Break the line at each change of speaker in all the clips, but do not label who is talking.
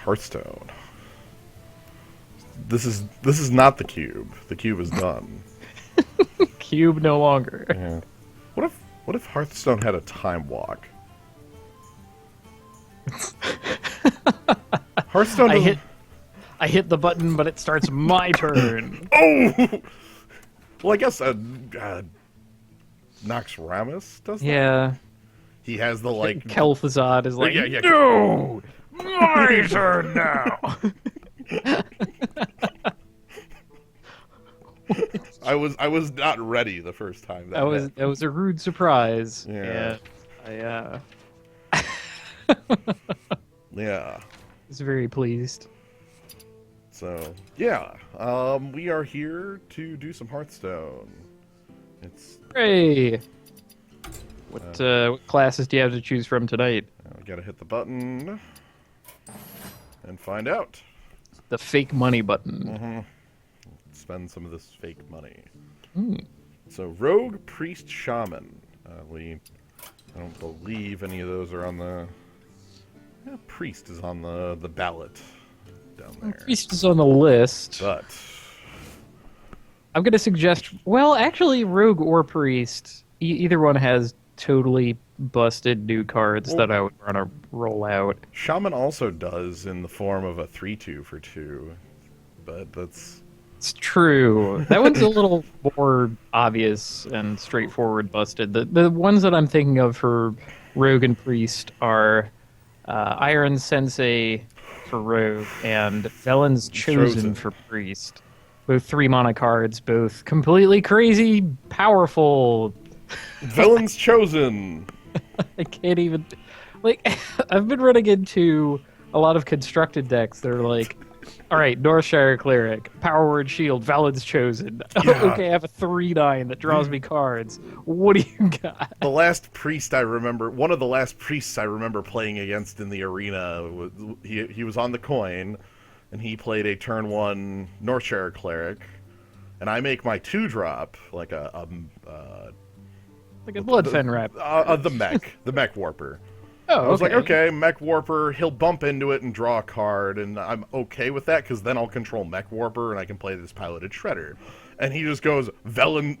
Hearthstone. This is not the cube. The cube is done.
Cube no longer.
Yeah. What if Hearthstone had a time walk? Hearthstone doesn't...
I hit the button, but it starts my turn.
Oh! Well, I guess Noxramas does that.
Yeah.
He has the, like...
Kel'Thuzad is like,
yeah.
no! My turn now!
I was not ready the first time.
That was a rude surprise.
Yeah.
And
Yeah.
I was very pleased.
So, yeah. We are here to do some Hearthstone. It's...
Hooray! What classes do you have to choose from tonight?
We gotta hit the button and find out.
The fake money button.
Mm-hmm. Spend some of this fake money.
Mm.
So, Rogue, Priest, Shaman. I don't believe any of those are on the... Yeah, Priest is on the ballot down there.
Priest is on the list.
But...
I'm going to suggest... Well, actually, Rogue or Priest. Either one has totally busted new cards that I would want to roll out.
Shaman also does in the form of a 3/2 for 2. But that's...
It's true. That one's a little more obvious and straightforward busted. The ones that I'm thinking of for Rogue and Priest are Iron Sensei for Rogue and Felon's Chosen for Priest. Both 3-mana cards, both completely crazy, powerful.
Felon's Chosen!
I can't even... Like, I've been running into a lot of constructed decks that are like, alright, Northshire Cleric, Power Word Shield, Felon's Chosen.
Yeah.
Okay, I have a 3/9 that draws me cards. What do you got?
The last priest I remember, one of the last priests I remember playing against in the arena, he was on the coin, and he played a turn 1 Northshire Cleric, and I make my 2-drop, like a
Bloodfen Wrap.
the mech Warper.
Oh,
I was like, okay, Mech Warper, he'll bump into it and draw a card, and I'm okay with that, because then I'll control Mech Warper, and I can play this Piloted Shredder. And he just goes,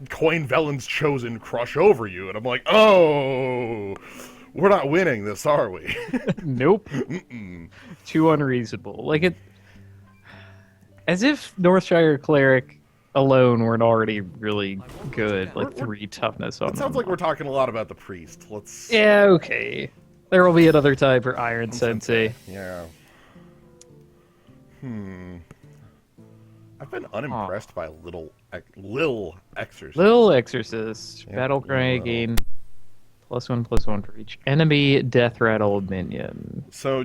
coin Velen's Chosen, crush over you, and I'm like, oh, we're not winning this, are we?
Nope. Too unreasonable. Like, it... As if Northshire Cleric alone weren't already really good, like 3 toughness on them.
It sounds like we're talking a lot about the Priest. Let's...
Yeah, okay. There will be another time for Iron Sensei.
Yeah. I've been unimpressed by Lil Exorcist.
Lil Exorcist.
Yeah,
Battlecry gain +1/+1 for each enemy Death Rattle minion.
So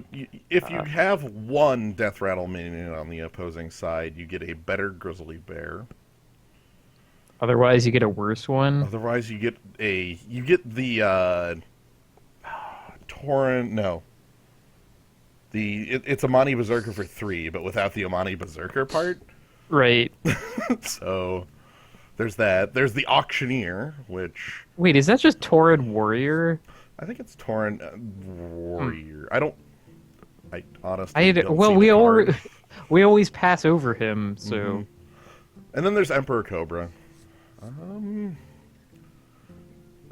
if you have one Death Rattle minion on the opposing side, you get a better Grizzly Bear.
Otherwise, you get a worse one.
Otherwise, you get the Torrent. No. It's Amani Berserker for 3, but without the Amani Berserker part.
Right.
So there's that. There's the Auctioneer, which...
Wait, is that just Torrid Warrior?
I think it's Torrent Warrior. I honestly don't
well,
see
we
the
all
card.
we always pass over him, so...
And then there's Emperor Cobra.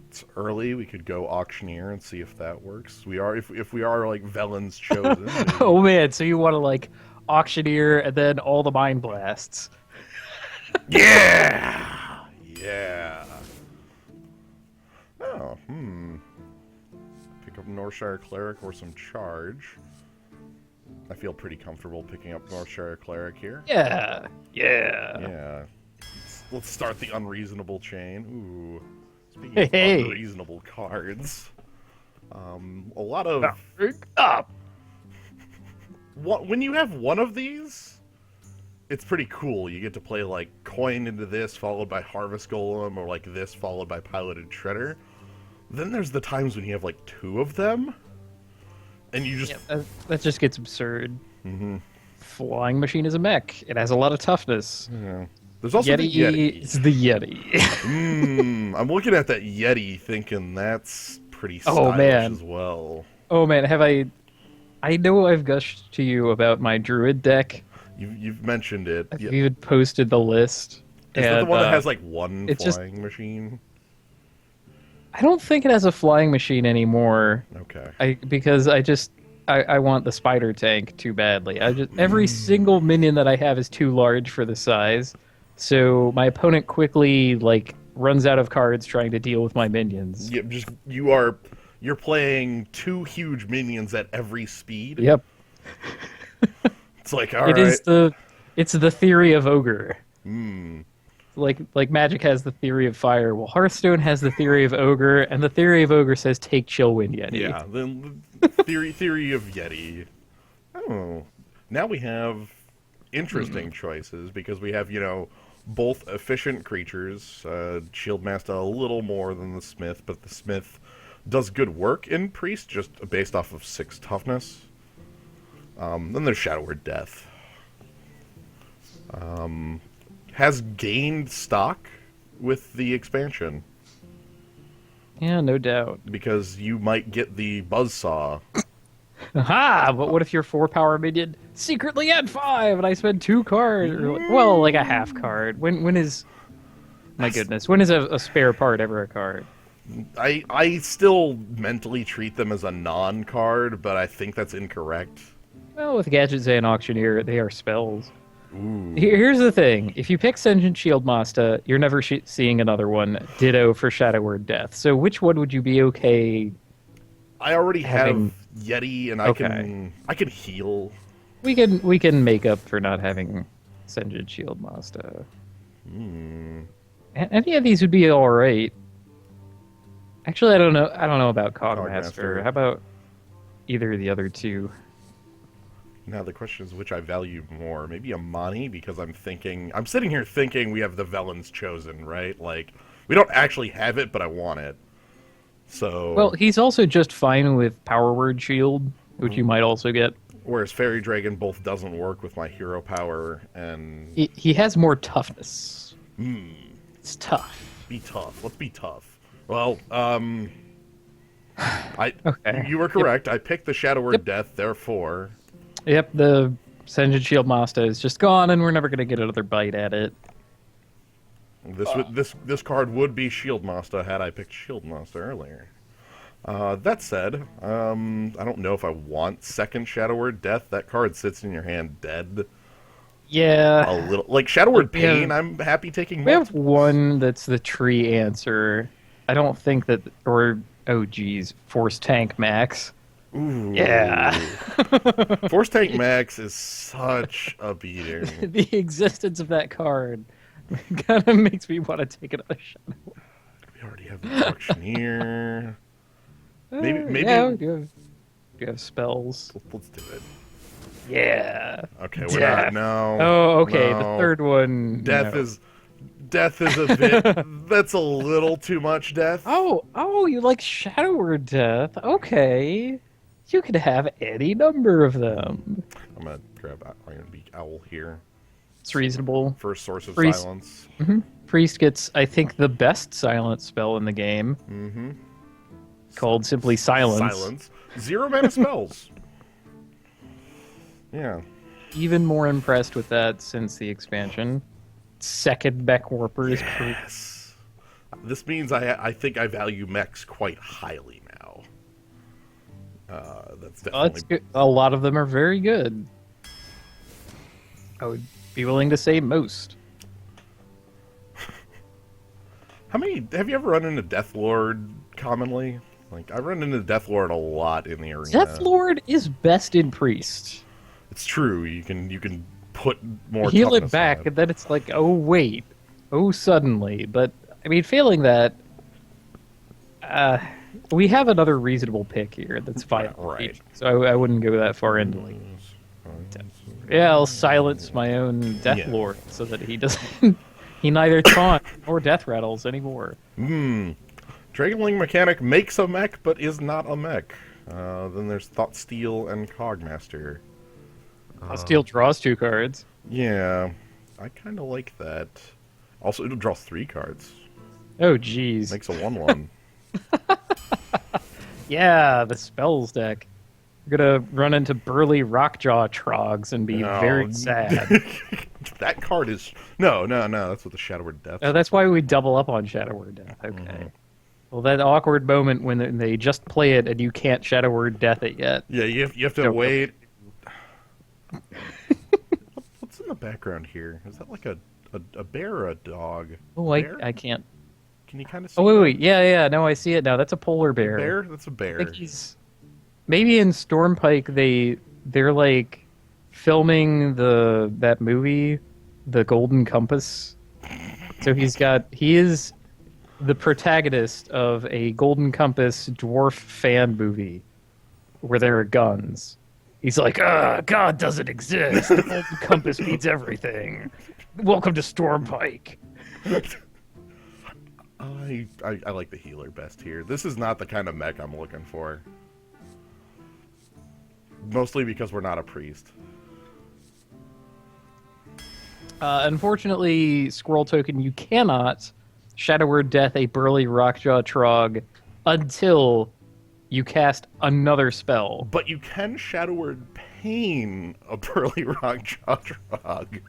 It's early. We could go Auctioneer and see if that works. If we are like Velen's Chosen.
Oh man, so you want to like Auctioneer and then all the Mind Blasts.
Yeah! Yeah. Oh, Pick up Northshire Cleric or some charge. I feel pretty comfortable picking up Northshire Cleric here.
Yeah.
Yeah. Let's start the unreasonable chain. Ooh. Speaking of unreasonable cards, a lot of... When you have one of these, it's pretty cool. You get to play, like, coin into this, followed by Harvest Golem, or, like, this, followed by Piloted Shredder. Then there's the times when you have, like, 2 of them, and you just...
Yeah, that just gets absurd. Flying Machine is a mech. It has a lot of toughness.
Yeah. There's also the Yeti.
It's the Yeti.
I'm looking at that Yeti thinking that's pretty stylish as well.
Oh man, have I I know I've gushed to you about my druid deck.
You've mentioned it.
I've
Yeah.
even posted the list.
Is that the
And
one that has like one
it's just
flying machine?
I don't think it has a flying machine anymore.
Okay.
Because I want the spider tank too badly. I just every single minion that I have is too large for the size. So my opponent quickly like runs out of cards trying to deal with my minions.
Yeah, you're playing two huge minions at every speed.
Yep.
It's like, all
It
right.
is it's the theory of ogre. Like Magic has the theory of fire. Well, Hearthstone has the theory of ogre, and the theory of ogre says take chill wind Yeti.
Yeah, the theory of Yeti. Oh, now we have interesting choices because we have both efficient creatures. Shieldmaster a little more than the Smith, but the Smith does good work in Priest just based off of 6 toughness. Then there's Shadow Word Death. Has gained stock with the expansion
Yeah, no doubt.
because you might get the Buzzsaw.
Aha! But what if your 4-power minion secretly at 5 and I spend 2 cards? Well, like a half card. When is... My goodness. When is a spare part ever a card?
I still mentally treat them as a non-card, but I think that's incorrect.
Well, with Gadget and Auctioneer, they are spells. Here's the thing. If you pick Sentient Shield Master, you're never seeing another one. Ditto for Shadow Word Death. So which one would you be okay?
I already
having...
have Yeti, and
Okay.
I can heal.
We can make up for not having Sentient Shield Master. Any of these would be all right. Actually, I don't know. I don't know about Cogmaster.
Cogmaster.
How about either of the other two?
Now the question is which I value more. Maybe Amani, because I'm sitting here thinking we have the Velen's Chosen, right? Like, we don't actually have it, but I want it. So...
Well, he's also just fine with Power Word Shield, which you might also get.
Whereas Fairy Dragon both doesn't work with my hero power, and...
He has more toughness. It's tough.
Be tough. Let's be tough. Well,
Okay.
you were correct. I picked the Shadow Word Death, therefore...
Yep, the Sentient Shield Master is just gone, and we're never going to get another bite at it.
This card would be Shieldmaster had I picked Shieldmaster earlier. That said, I don't know if I want second Shadow Word Death. That card sits in your hand dead.
Yeah.
A little like Shadow Word
We have-
Pain. I'm happy taking.
We have one that's the tree answer. I don't think that, or oh geez, Force Tank Max.
Ooh.
Yeah.
Force Tank Max is such a beating.
The existence of that card kind of makes me want to take another shot.
We already have the Auctioneer. Maybe
Yeah, do you have spells?
let's do it.
Yeah.
Okay, we're not. No.
Oh, okay.
no.
The third one.
Death
no.
is a bit. That's a little too much death.
Oh, you like Shadow Word Death? Okay. You could have any number of them.
I'm gonna grab Iron Beak Owl here.
It's reasonable.
First source of
Priest.
silence.
Priest gets, I think, the best silent spell in the game.
Mm-hmm.
Called simply Silence.
Silence. 0 mana spells. Yeah.
Even more impressed with that since the expansion. Second Mech Warper is proof.
Yes. This means I think I value mechs quite highly now. That's definitely.
That's good. A lot of them are very good. I would be willing to say most.
How many have you ever run into Deathlord commonly? Like I run into Deathlord a lot in the arena.
Deathlord is best in Priest.
It's true. You can put more
Heal it
toughness
back,
on
and then it's like, oh wait, oh suddenly. But I mean, failing that, we have another reasonable pick here. That's fine.
Right.
So I wouldn't go that far into like, yeah, I'll silence my own Deathlord so that he doesn't. He neither taunt nor death rattles anymore.
Dragonling Mechanic makes a mech, but is not a mech. Then there's Thoughtsteal and Cogmaster.
Steel draws 2 cards.
Yeah, I kind of like that. Also, it draws 3 cards.
Oh, jeez.
Makes a 1/1.
Yeah, the spells deck. We're gonna run into burly Rockjaw Trogs and be
No.
very sad.
That card is no. That's what the Shadow Word Death.
Oh, that's why we double up on Shadow Word Death. Okay. Well, that awkward moment when they just play it and you can't Shadow Word Death it yet.
Yeah, you have to
Don't
wait. What's in the background here? Is that like a bear or a dog?
Oh,
Bear?
I can't.
Can you kind of see?
Oh, wait. Yeah. No, I see it now. That's a polar bear.
Bear? That's a
I
bear.
think he's maybe in Stormpike they're like filming that movie, The Golden Compass. So he is the protagonist of a Golden Compass dwarf fan movie where there are guns. He's like, God doesn't exist. The Golden Compass means everything. Welcome to Stormpike.
I like the healer best here. This is not the kind of mech I'm looking for. Mostly because we're not a priest.
Unfortunately, Squirrel Token, you cannot Shadow Word Death a burly Rockjaw Trog until you cast another spell.
But you can Shadow Word Pain a Burly Rockjaw Trog.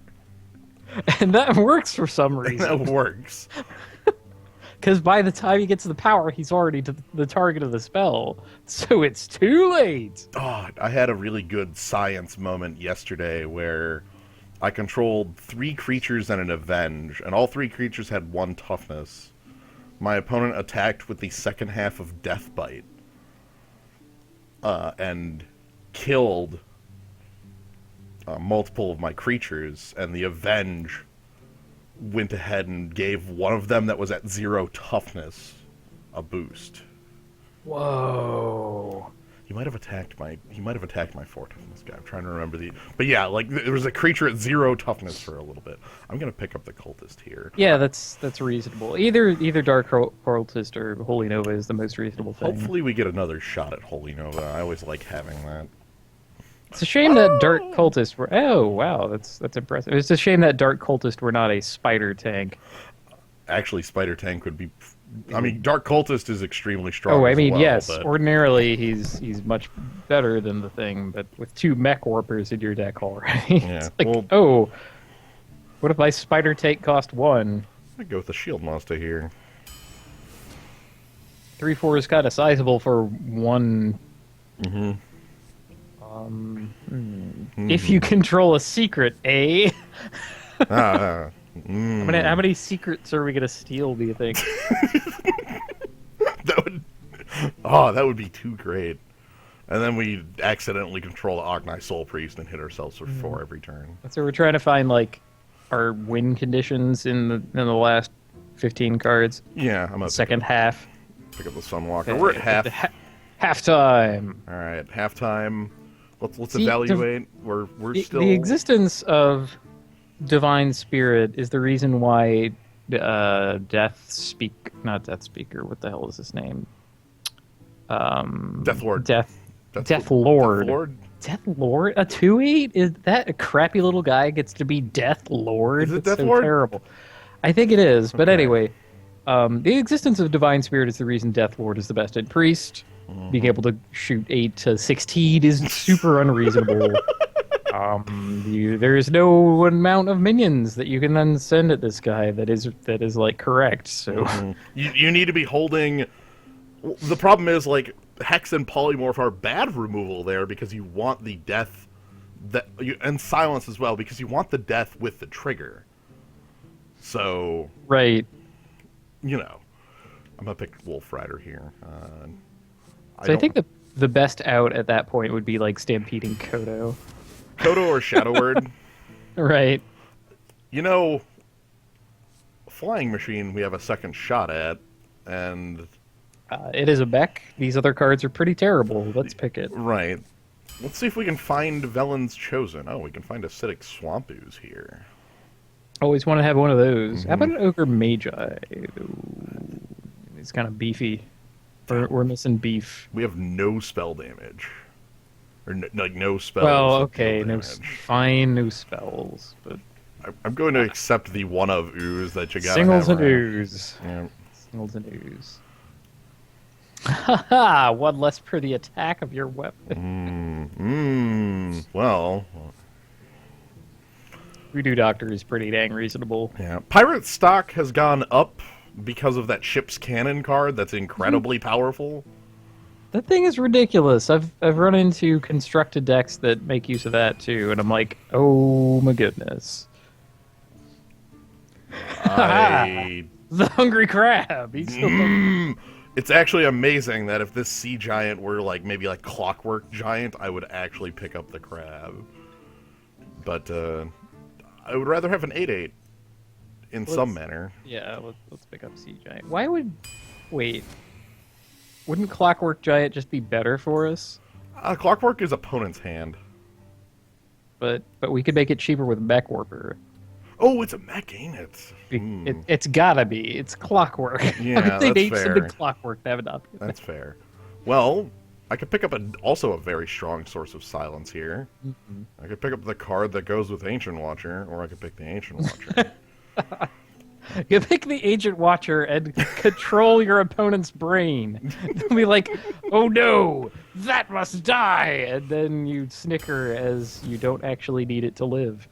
And that works for some reason.
That works.
Because by the time he gets to the power, he's already the target of the spell. So it's too late.
Oh, I had a really good science moment yesterday where I controlled 3 creatures and an Avenge, and all 3 creatures had 1 toughness. My opponent attacked with the second half of Deathbite. And killed multiple of my creatures, and the Avenge went ahead and gave one of them that was at 0 toughness a boost.
Whoa.
He might have attacked my 4 toughness guy. I'm trying to remember but yeah, like there was a creature at 0 toughness for a little bit. I'm gonna pick up the cultist here.
Yeah, that's reasonable. Either Dark Cultist or Holy Nova is the most reasonable thing.
Hopefully we get another shot at Holy Nova. I always like having that.
It's a shame that Dark Cultist were. Oh wow, that's impressive. It's a shame that Dark Cultist were not a spider tank.
Actually, Spider Tank would be. I mean, Dark Cultist is extremely strong.
Oh, I mean,
as well,
yes.
but...
Ordinarily, he's much better than the thing, but with 2 mech warpers in your deck already,
Yeah,
it's like, oh, what if my spider tank cost 1?
I go with the Shield Monster here.
3/4 is kind of sizable for 1. If you control a secret, eh? How many secrets are we gonna steal? Do you think?
that would be too great. And then we accidentally control the Ogni Soul Priest and hit ourselves for 4 every turn.
So we're trying to find like our win conditions in the last 15 cards.
Yeah, I'm up.
Second half.
Pick up the Sunwalker. Okay, we're at half.
Halftime.
All right, halftime. Let's
See,
evaluate. We're still
the existence of Divine Spirit is the reason why not Death Speaker. What the hell is his name?
Death Lord.
Death Lord. Death Lord? A 2/8? Is that a crappy little guy gets to be Death Lord?
Is it
That's
Death Lord?
Terrible. I think it is, but anyway. The existence of Divine Spirit is the reason Death Lord is the best in Priest. Being able to shoot 8 to 16 is super unreasonable. There is no amount of minions that you can then send at this guy that is like correct. So
you need to be holding. The problem is like Hex and Polymorph are bad removal there because you want the death and Silence as well because you want the death with the trigger. So
right.
I'm gonna pick Wolf Rider here.
I think the best out at that point would be like stampeding Kodo.
Kodo or Shadow Word.
Right.
Flying Machine we have a second shot at, and
it is a mech. These other cards are pretty terrible. Let's pick it.
Right. Let's see if we can find Velen's Chosen. Oh, we can find Acidic Swamp Ooze here.
Always want to have one of those. How about an Ogre Magi? Ooh, he's kind of beefy. We're missing beef.
We have no spell damage. Or no spells.
Well, okay, no spells, but
I'm going to accept the one of ooze that you got.
Singles and ooze.
Yeah.
Singles and ooze. Haha, one less per the attack of your weapon.
Well,
Voodoo Doctor is pretty dang reasonable.
yeah. Pirate stock has gone up because of that ship's cannon card that's incredibly powerful.
That thing is ridiculous. I've run into constructed decks that make use of that too, and I'm like, oh my goodness.
I
The hungry crab. He's so hungry.
It's actually amazing that if this sea giant were like maybe like Clockwork Giant, I would actually pick up the crab. But I would rather have an 8/8 in some manner.
Yeah, let's pick up Sea Giant. Why would wait? Wouldn't Clockwork Giant just be better for us?
Clockwork is opponent's hand.
But we could make it cheaper with Mech Warper.
Oh, it's a mech, ain't it?
It's gotta be. It's Clockwork.
Yeah,
How could they
that's
name
fair.
something Clockwork? That would not be.
That's fair. Well, I could pick up also a very strong source of silence here.
Mm-hmm.
I could pick up the card that goes with Ancient Watcher, or I could pick the Ancient Watcher.
You pick the Agent Watcher and control your opponent's brain. They'll be like, oh no, that must die! And then you snicker as you don't actually need it to live.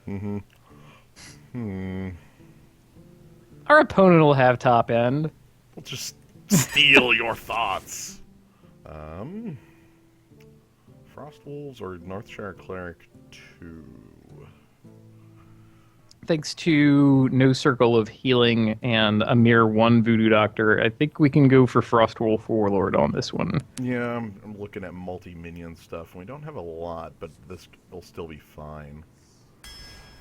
Our opponent will have top end.
We'll just steal your thoughts. Frost Wolves or Northshire Cleric 2?
Thanks to no Circle of Healing and a mere one Voodoo Doctor, I think we can go for Frostwolf Warlord on this one.
Yeah, I'm looking at multi-minion stuff, and we don't have a lot, but this will still be fine.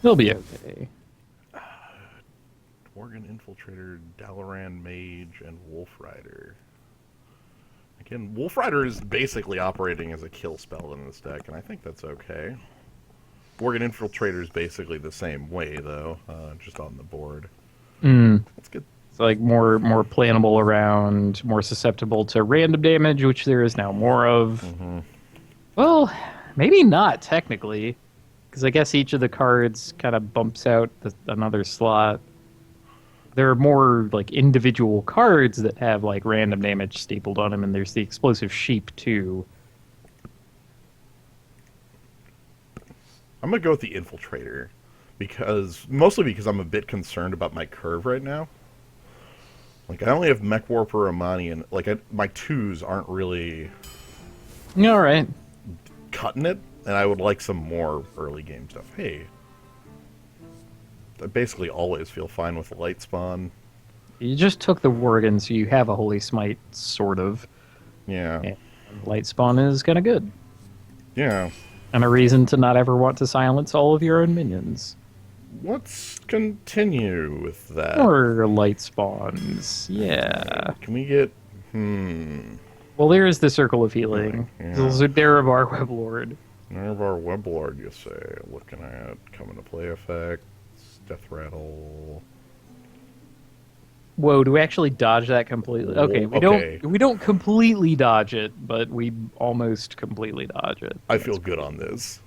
They'll be okay.
Dworgen Infiltrator, Dalaran Mage, and Wolf Rider. Again, Wolf Rider is basically operating as a kill spell in this deck, and I think that's okay. Dworgen Infiltrator is basically the same way, though, just on the board. That's good.
It's like more plannable around, more susceptible to random damage, which there is now more of. Well, maybe not technically, because I guess each of the cards kind of bumps out another slot. There are more like individual cards that have like random damage stapled on them, and there's the Explosive Sheep too.
I'm going to go with the Infiltrator, mostly because I'm a bit concerned about my curve right now. Like, I only have Mech Warper, Amani, and like my 2s aren't really
All right.
cutting it, and I would like some more early game stuff. Hey, I basically always feel fine with Light Spawn.
You just took the Worgen, so you have a Holy Smite, sort of.
Yeah.
And Light Spawn is kind of good.
Yeah.
And a reason to not ever want to silence all of your own minions.
Let's continue with that.
Or Light Spawns, yeah.
Can we get...
Well, there is the Circle of Healing.
Yeah.
Zudarabar Weblord.
Nervar Weblord, you say. Looking at coming to play effects, Death Rattle...
Whoa, do we actually dodge that completely? Okay, we don't completely dodge it, but we almost completely dodge it.
I feel good on this.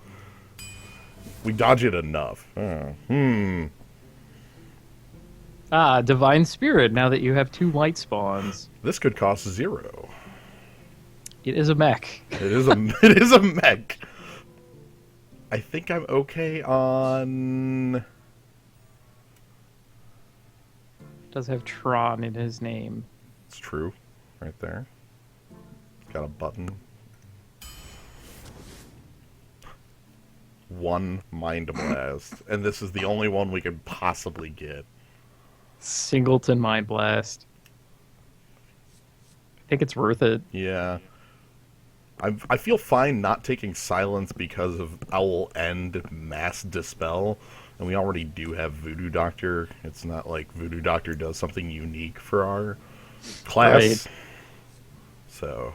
We dodge it enough.
Divine Spirit, now that you have 2 light spawns.
This could cost 0.
It is a mech.
It is a mech. I think I'm okay on...
Does have Tron in his name.
It's true. Right there. Got a button. 1 Mind Blast. And this is the only one we could possibly get.
Singleton Mind Blast. I think it's worth it.
Yeah. I feel fine not taking Silence because of Owl End Mass Dispel. And we already do have Voodoo Doctor. It's not like Voodoo Doctor does something unique for our class.
Right.
So,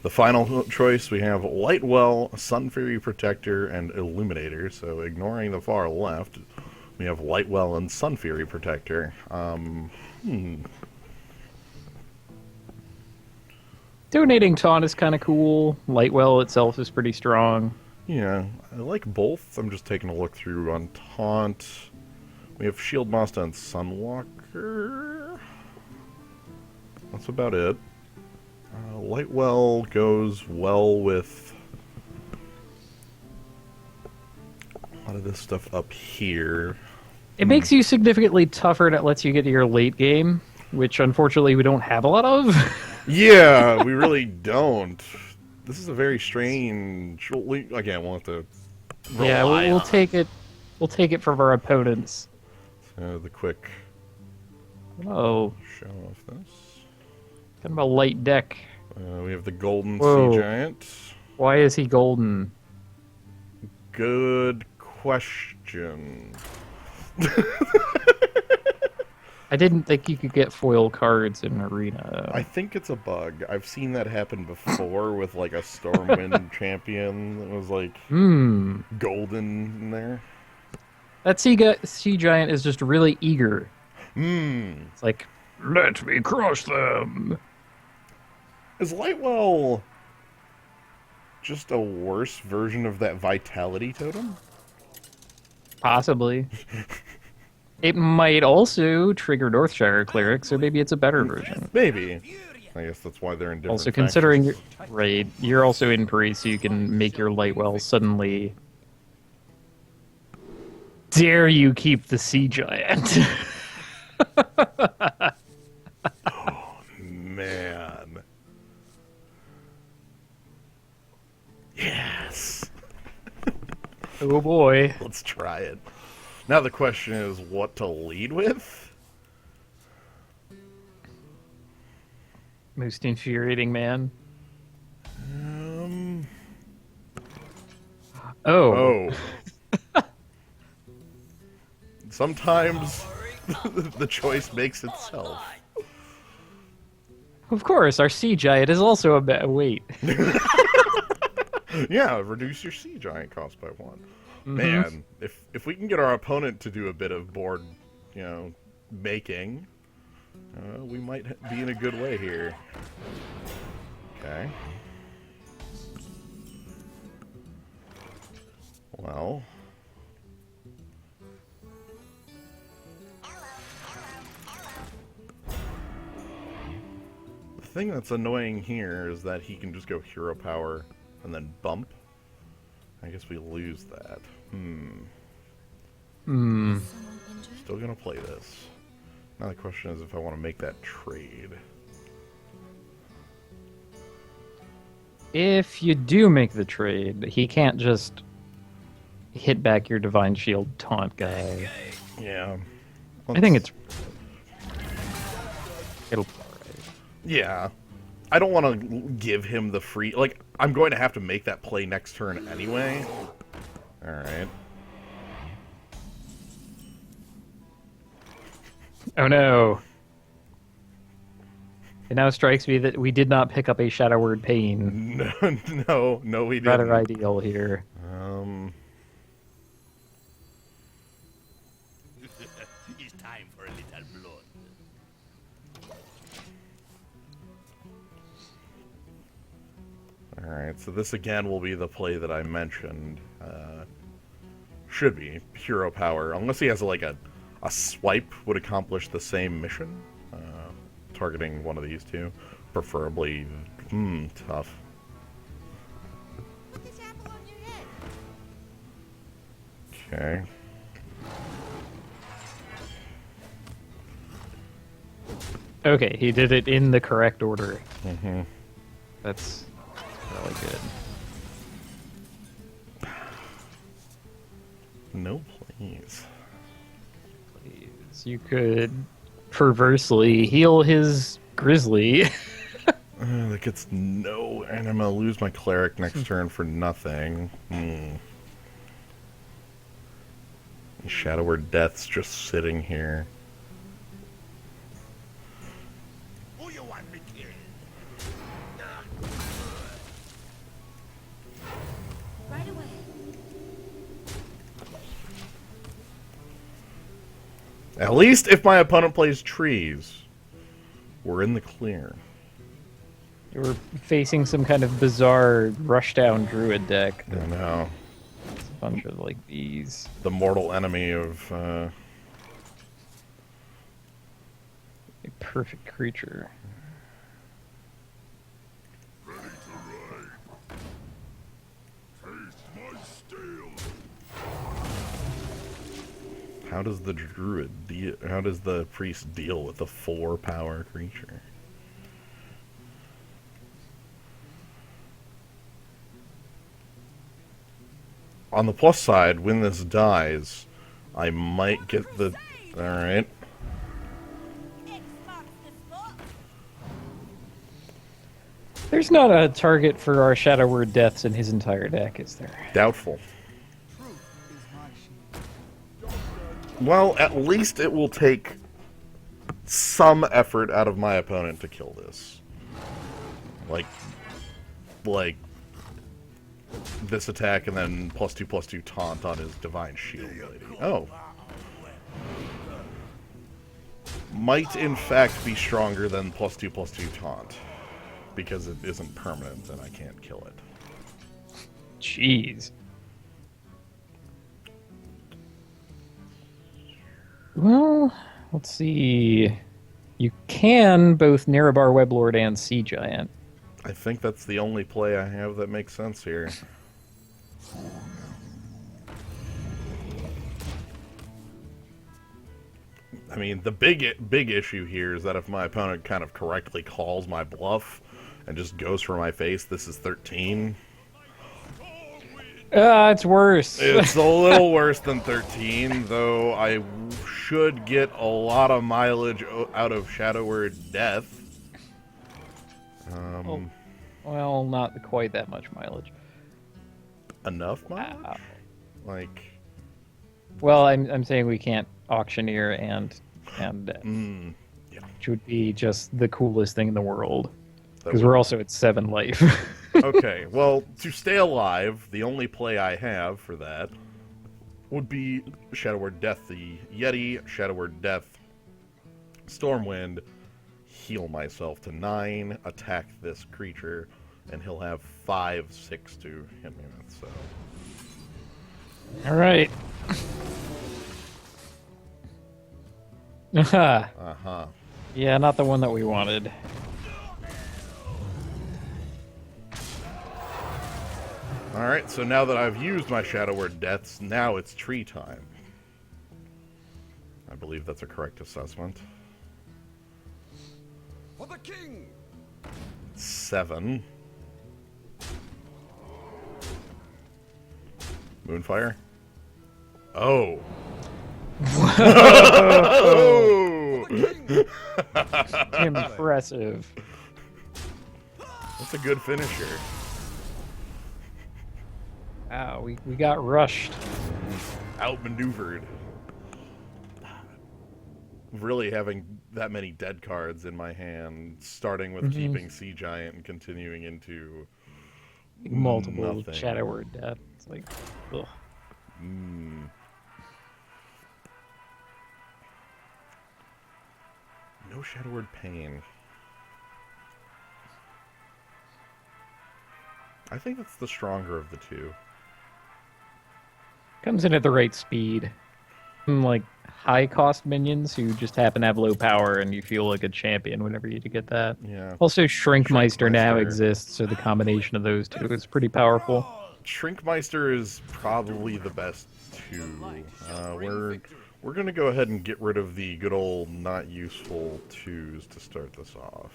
the final choice, we have Lightwell, Sun Fury Protector, and Illuminator. So, ignoring the far left, we have Lightwell and Sun Fury Protector.
Donating Taunt is kind of cool. Lightwell itself is pretty strong.
Yeah, I like both. I'm just taking a look through on Taunt. We have Shield Master and Sunwalker. That's about it. Lightwell goes well with a lot of this stuff up here.
It makes you significantly tougher and it lets you get to your late game, which unfortunately we don't have a lot of.
Yeah, we really don't. This is a very strange... Again, we'll have to
Yeah,
rely
we'll
on
take it. We'll take it from our opponents.
the quick
Oh,
show off this.
kind of a light deck.
We have the Golden
Whoa.
Sea Giant.
Why is he golden?
Good question.
I didn't think you could get foil cards in Arena.
I think it's a bug. I've seen that happen before with like a Stormwind champion that was like golden in there.
That sea giant is just really eager. It's like, let me crush them.
Is Lightwell just a worse version of that Vitality Totem?
Possibly. It might also trigger Northshire Cleric, so maybe it's a better version.
Maybe. I guess that's why they're in different
Also, considering
factions.
you're also in Priest, so you can make your Lightwell suddenly. Dare you keep the Sea Giant?
Man. Yes.
Oh boy.
Let's try it. Now the question is what to lead with?
Most infuriating man. Oh.
Sometimes the choice makes itself.
Of course, our Sea Giant is also a bad wait.
Yeah, reduce your Sea Giant cost by 1. Man, if we can get our opponent to do a bit of board, making, we might be in a good way here. Okay. Well. The thing that's annoying here is that he can just go hero power and then bump. I guess we lose that. Still gonna play this. Now the question is if I want to make that trade.
If you do make the trade, he can't just hit back your Divine Shield taunt guy.
Yeah.
I think it's... It'll be alright.
Yeah. I don't want to give him the free... Like, I'm going to have to make that play next turn anyway. Alright.
Oh no. It now strikes me that we did not pick up a Shadow Word Pain.
No, we didn't.
Rather ideal here.
It's time for a little blood.
Alright, so this again will be the play that I mentioned. Should be hero power, unless he has like a swipe would accomplish the same mission. Targeting one of these two, preferably. Tough. Okay.
Okay, he did it in the correct order.
Mm-hmm.
That's really good.
No, please.
Please, you could perversely heal his Grizzly.
That gets no... And I'm gonna lose my cleric next turn for nothing. Shadow Word Death's just sitting here.
Who you want me killed?
Right away.
At least if my opponent plays trees, we're in the clear.
You were facing some kind of bizarre rushdown druid deck.
I know.
It's a bunch of like these.
The mortal enemy of...
A perfect creature.
How does the how does the priest deal with a 4-power creature? On the plus side, when this dies, I might get the... Alright.
There's not a target for our Shadow Word Deaths in his entire deck, is there?
Doubtful. Well, at least it will take some effort out of my opponent to kill this. Like this attack and then +2/+2 taunt on his Divine Shield Lady. Oh. Might in fact be stronger than +2/+2 taunt. Because it isn't permanent and I can't kill it.
Jeez. Well, let's see. You can both Nerebar Weblord and Sea Giant.
I think that's the only play I have that makes sense here. I mean, the big issue here is that if my opponent kind of correctly calls my bluff and just goes for my face, this is 13.
It's worse.
It's a little worse than 13, though I should get a lot of mileage out of Shadow Word Death.
Well, not quite that much mileage.
Enough mileage? Like...
Well, I'm saying we can't auctioneer and
yeah.
which would be just the coolest thing in the world.
That
Because
would-
we're also at 7 life.
Okay, well, to stay alive, the only play I have for that would be Shadow Word Death, the Yeti, Shadow Word Death, Stormwind, heal myself to 9, attack this creature, and he'll have 5/6 to hit me with, so...
Alright.
Uh-huh.
Yeah, not the one that we wanted.
Alright, so now that I've used my Shadow Word Deaths, now it's tree time. I believe that's a correct assessment.
For the king!
7. Moonfire? Oh. Oh!
Impressive.
That's a good finisher.
Wow, we got rushed.
Outmaneuvered. Really having that many dead cards in my hand, starting with keeping Sea Giant and continuing into
Multiple
nothing.
Shadow Word Death. It's like, ugh.
No Shadow Word Pain. I think that's the stronger of the two.
Comes in at the right speed. Like high cost minions who just happen to have low power and you feel like a champion whenever you get that.
Yeah.
Also, Shrinkmeister now
Shrinkmeister.
exists, so the combination of those two is pretty powerful.
Shrinkmeister is probably the best two. We're gonna go ahead and get rid of the good old not useful 2s to start this off.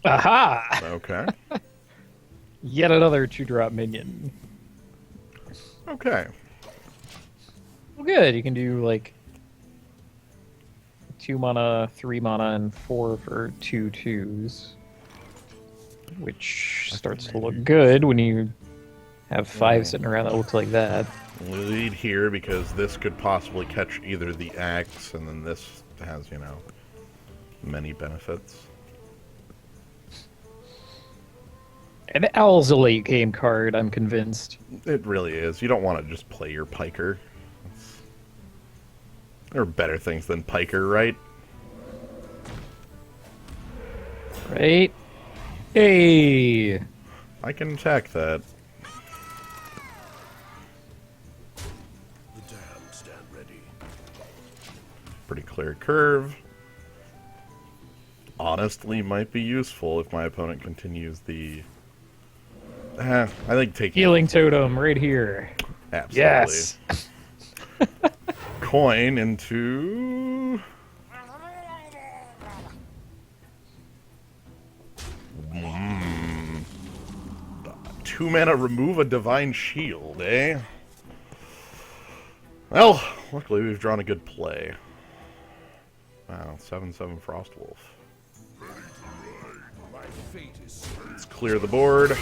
Aha!
Okay.
Yet another 2-drop minion.
Okay.
Well, good. You can do like 2 mana, 3 mana, and 4 for 2 2s. Which starts to look good when you have 5 sitting around that looks like that.
Lead here because this could possibly catch either the axe, and then this has, you know, many benefits.
And Owl's a late game card, I'm convinced.
It really is. You don't want to just play your Piker. There are better things than Piker, right?
Right? Hey!
I can attack that.
The damned stand ready.
Pretty clear curve. Honestly, might be useful if my opponent continues the I think taking
Healing totem right here.
absolutely.
Yes.
Coin into. Mm. 2 mana, remove a divine shield, eh? Well, luckily we've drawn a good play. Wow, 7/7 Frostwolf.
My fate is
Let's clear the board.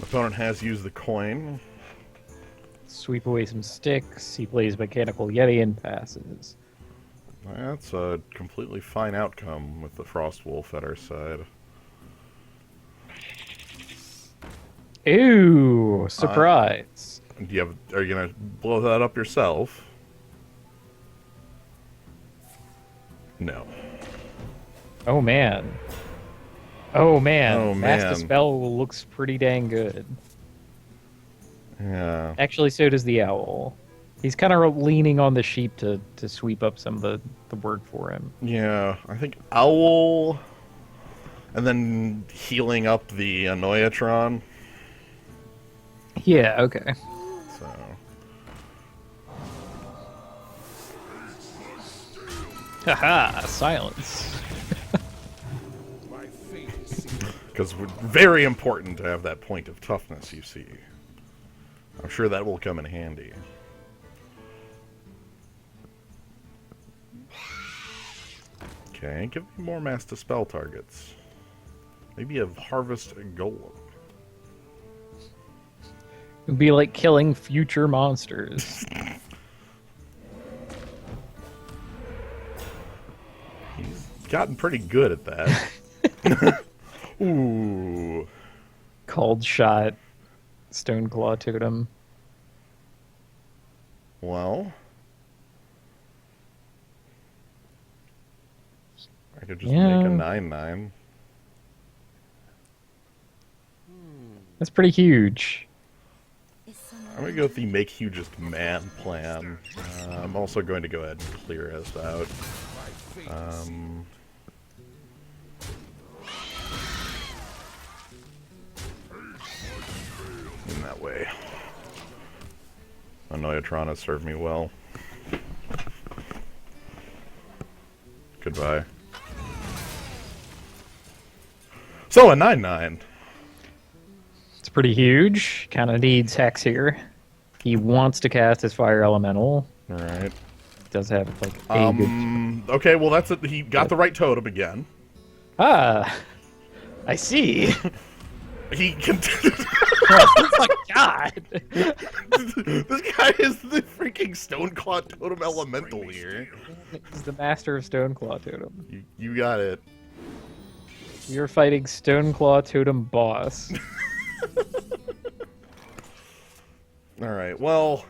Opponent has used the coin.
Sweep away some sticks. He plays Mechanical Yeti and passes.
That's a completely fine outcome with the Frostwolf at our side.
Ooh, surprise.
Do you have? Are you gonna blow that up yourself? No.
Oh man. Oh man.
Oh,
Master
man.
Spell looks pretty dang good.
Yeah.
Actually, so does the owl. He's kind of leaning on the sheep to sweep up some of the work for him.
Yeah. I think Owl, and then healing up the Anoyatron.
Yeah, okay.
So.
Haha, silence.
my fate is sealed.
Because very important to have that point of toughness, you see. I'm sure that will come in handy. Okay, give me more Master Spell targets. Maybe a Harvest Golem.
It'd be like killing future monsters.
He's gotten pretty good at that. Ooh.
Called shot. Stoneclaw Totem.
Well. I could just make a 9/9.
That's pretty huge.
I'm going to go with the make hugest man plan. I'm also going to go ahead and clear us out. In that way. Anoyatron has served me well. Goodbye. So, a 9/9.
It's pretty huge. Kind of needs Hex here. He wants to cast his Fire Elemental.
Alright.
Does have like a good.
Okay, well, that's it. He got the right totem again.
Ah, I see.
He can.
Oh my god.
This guy is the freaking Stoneclaw Totem Elemental here.
He's the master of Stoneclaw Totem.
You got it.
You're fighting Stoneclaw Totem boss.
Alright, well.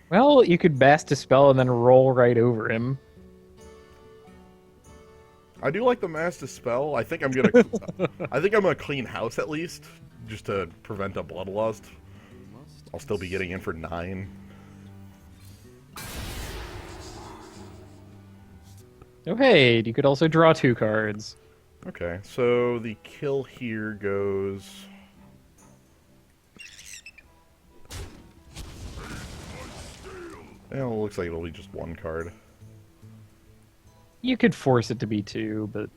Well, you could Bast Dispel and then roll right over him.
I do like the Master Spell. I think I'm gonna clean house at least, just to prevent a Bloodlust. I'll still be getting in for 9.
Oh hey, you could also draw 2 cards.
Okay, so the kill here goes. Well, it looks like it'll be just 1 card.
You could force it to be 2, but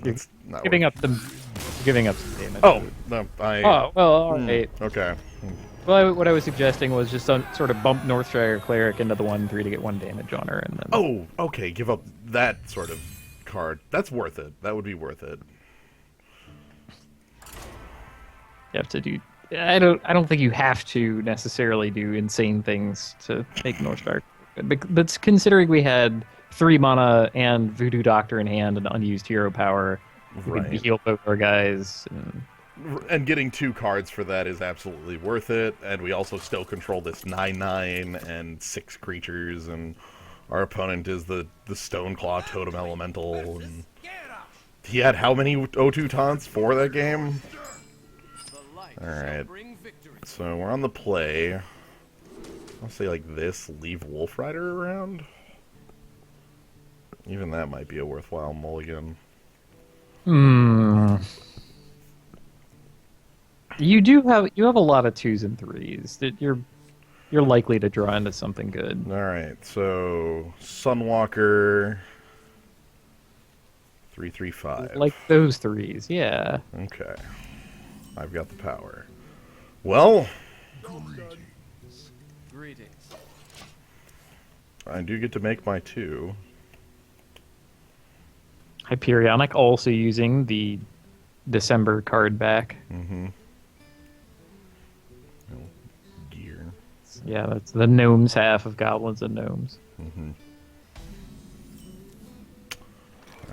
That's not
giving
worth-
up giving up some damage.
Oh, no, I.
Oh, well, alright.
Okay.
Well, what I was suggesting was just sort of bump Northshire Cleric into the 1/3 to get 1 damage on her, and then.
Oh, okay. Give up that sort of card. That's worth it. That would be worth it.
You have to do. I don't think you have to necessarily do insane things to make Northshire good. But considering we had 3 mana and Voodoo Doctor in hand and unused hero power, we could
Right.
heal both our guys.
And getting 2 cards for that is absolutely worth it. And we also still control this 9/9 and 6 creatures. And our opponent is the Stoneclaw Totem Elemental. And he had how many O2 taunts for that game? Alright. So we're on the play. I'll say like this, leave Wolf Rider around. Even that might be a worthwhile mulligan.
You have a lot of 2s and 3s that you're likely to draw into something good.
All right, so Sunwalker 3/3/5.
Like those 3s, yeah.
Okay, I've got the power. Well,
Greetings.
I do get to make my 2.
Hyperionic also using the December card back.
Mm-hmm. Gear.
Yeah, that's the gnomes half of goblins and gnomes.
Mm-hmm.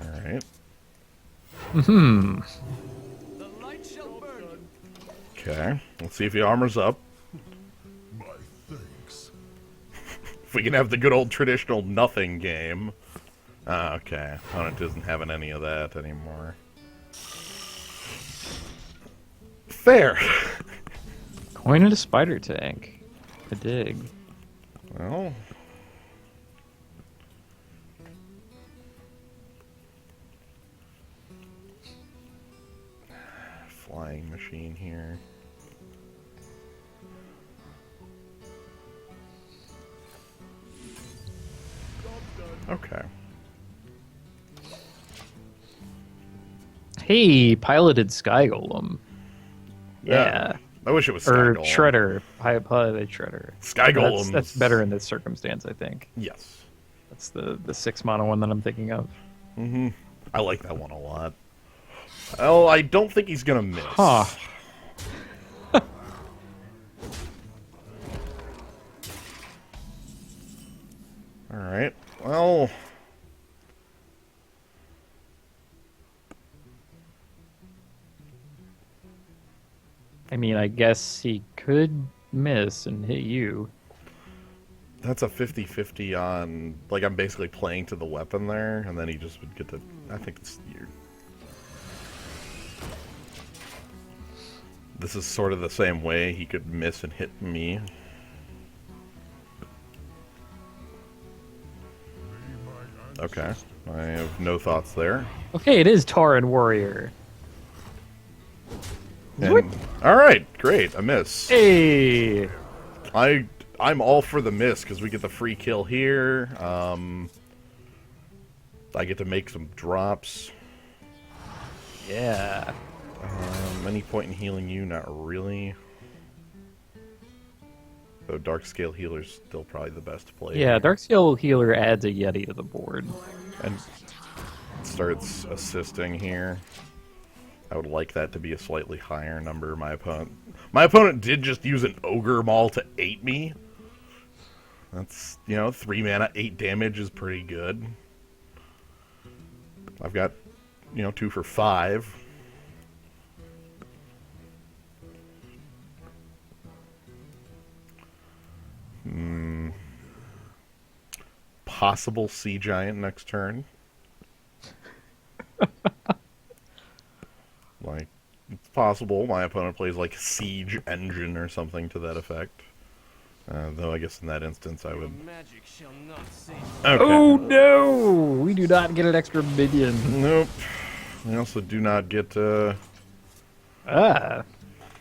All right.
Hmm.
The light shall burn you.
Okay. Let's see if he armors up.
My thanks.
If we can have the good old traditional nothing game. Okay. Opponent isn't having any of that anymore. Fair.
Coin and a spider tank. I dig.
Well. Flying machine here. Okay.
Hey, piloted Sky Golem. Yeah.
I wish it was Sky
Or
Golem.
Shredder. Piloted Shredder.
Sky Golem.
That's better in this circumstance, I think.
Yes.
That's the 6 mana one that I'm thinking of.
Mm-hmm. I like that one a lot. Oh, I don't think he's gonna miss.
Huh.
Alright. Well.
I mean, I guess he could miss and hit you.
That's a 50-50 on... Like, I'm basically playing to the weapon there, and then he just would get to... I think it's... This is sort of the same way he could miss and hit me. Okay. I have no thoughts there.
Okay, it is Tauren Warrior.
Alright, great. A miss.
Hey!
I'm all for the miss because we get the free kill here. I get to make some drops.
Yeah.
Any point in healing you? Not really. Though Dark Scale Healer's still probably the best play.
Yeah, Darkscale Healer adds a Yeti to the board.
And starts assisting here. I would like that to be a slightly higher number. My opponent did just use an Ogre Maul to 8 me. That's, 3 mana, 8 damage is pretty good. I've got, 2 for 5. Possible Sea Giant next turn. Like, it's possible my opponent plays like Siege Engine or something to that effect. Though I guess in that instance I would...
Magic shall not save.
Okay.
Oh no! We do not get an extra minion.
Nope. I also do not get,
Ah.
Oh,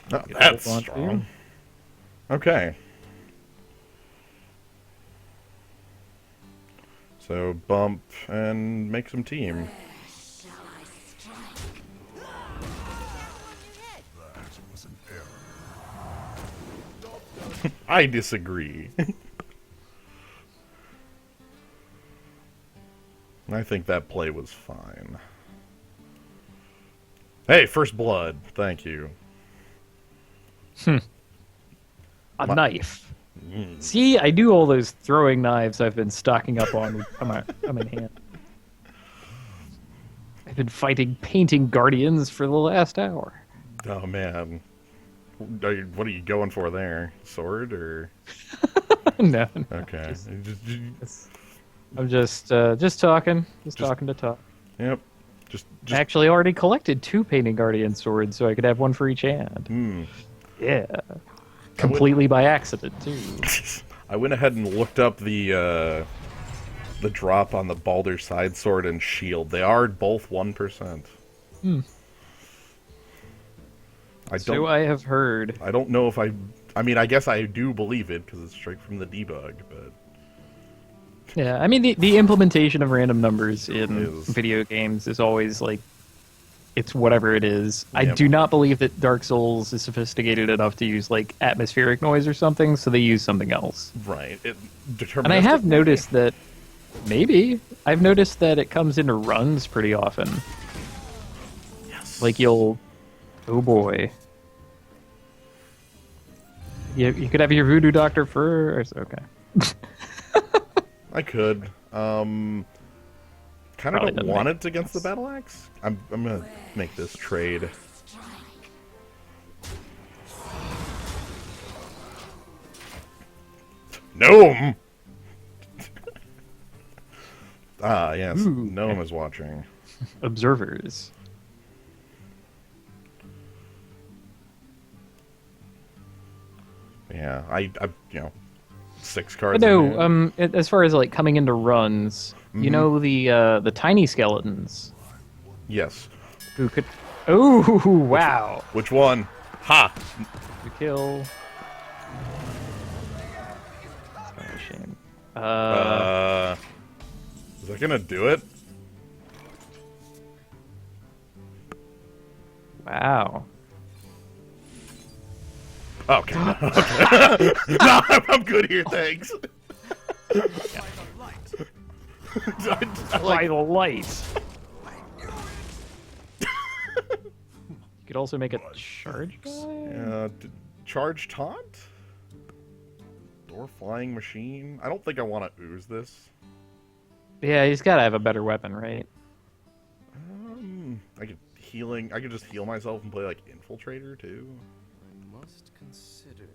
Get
that's
full launch for
strong.
you.
Okay. So bump and make some team.
That was an error.
I disagree. I think that play was fine. Hey, first blood. Thank you.
A knife. See, I do all those throwing knives I've been stocking up on come in hand. I've been painting guardians for the last hour.
Oh man. What are you going for there? Sword or?
No.
Okay.
I'm just talking. Just talking to talk.
Yep. Just.
I actually already collected 2 painting guardian swords, so I could have one for each hand.
Hmm.
Yeah. Completely by accident, too.
I went ahead and looked up the drop on the Baldur side sword and shield. They are both 1%. I
So
don't.
I have heard.
I don't know if I. I mean, I guess I do believe it because it's straight from the debug, but
Yeah, I mean the implementation of random numbers in
Is-
video games is always like it's whatever it is. I
Yep.
do not believe that Dark Souls is sophisticated enough to use like atmospheric noise or something, so they use something else.
right.
And I have
Deterministic,
noticed that maybe I've noticed that it comes into runs pretty often.
Yes.
Like you'll, oh boy, you could have your voodoo doctor first. Okay.
I could. Kind of
Probably
don't
doesn't
want
make
it against the battle axe. I'm gonna make this trade. Gnome. Ah, yes.
Ooh.
Gnome is watching.
Observers.
Yeah, I 6
But
cards. in
no,
hand.
as far as like coming into runs, you
Mm-hmm.
know the tiny skeletons
Yes.
who could. Oh wow!
Which one? Ha!
To kill. That's kind of a shame.
Is that gonna do it?
Wow.
Okay. Okay. No, I'm good here, thanks. I
By the light. You could also make a charge guy?
Charge taunt? Door flying machine? I don't think I want to ooze this.
Yeah, he's got to have a better weapon, right?
I could just heal myself and play like Infiltrator too.
I must consider.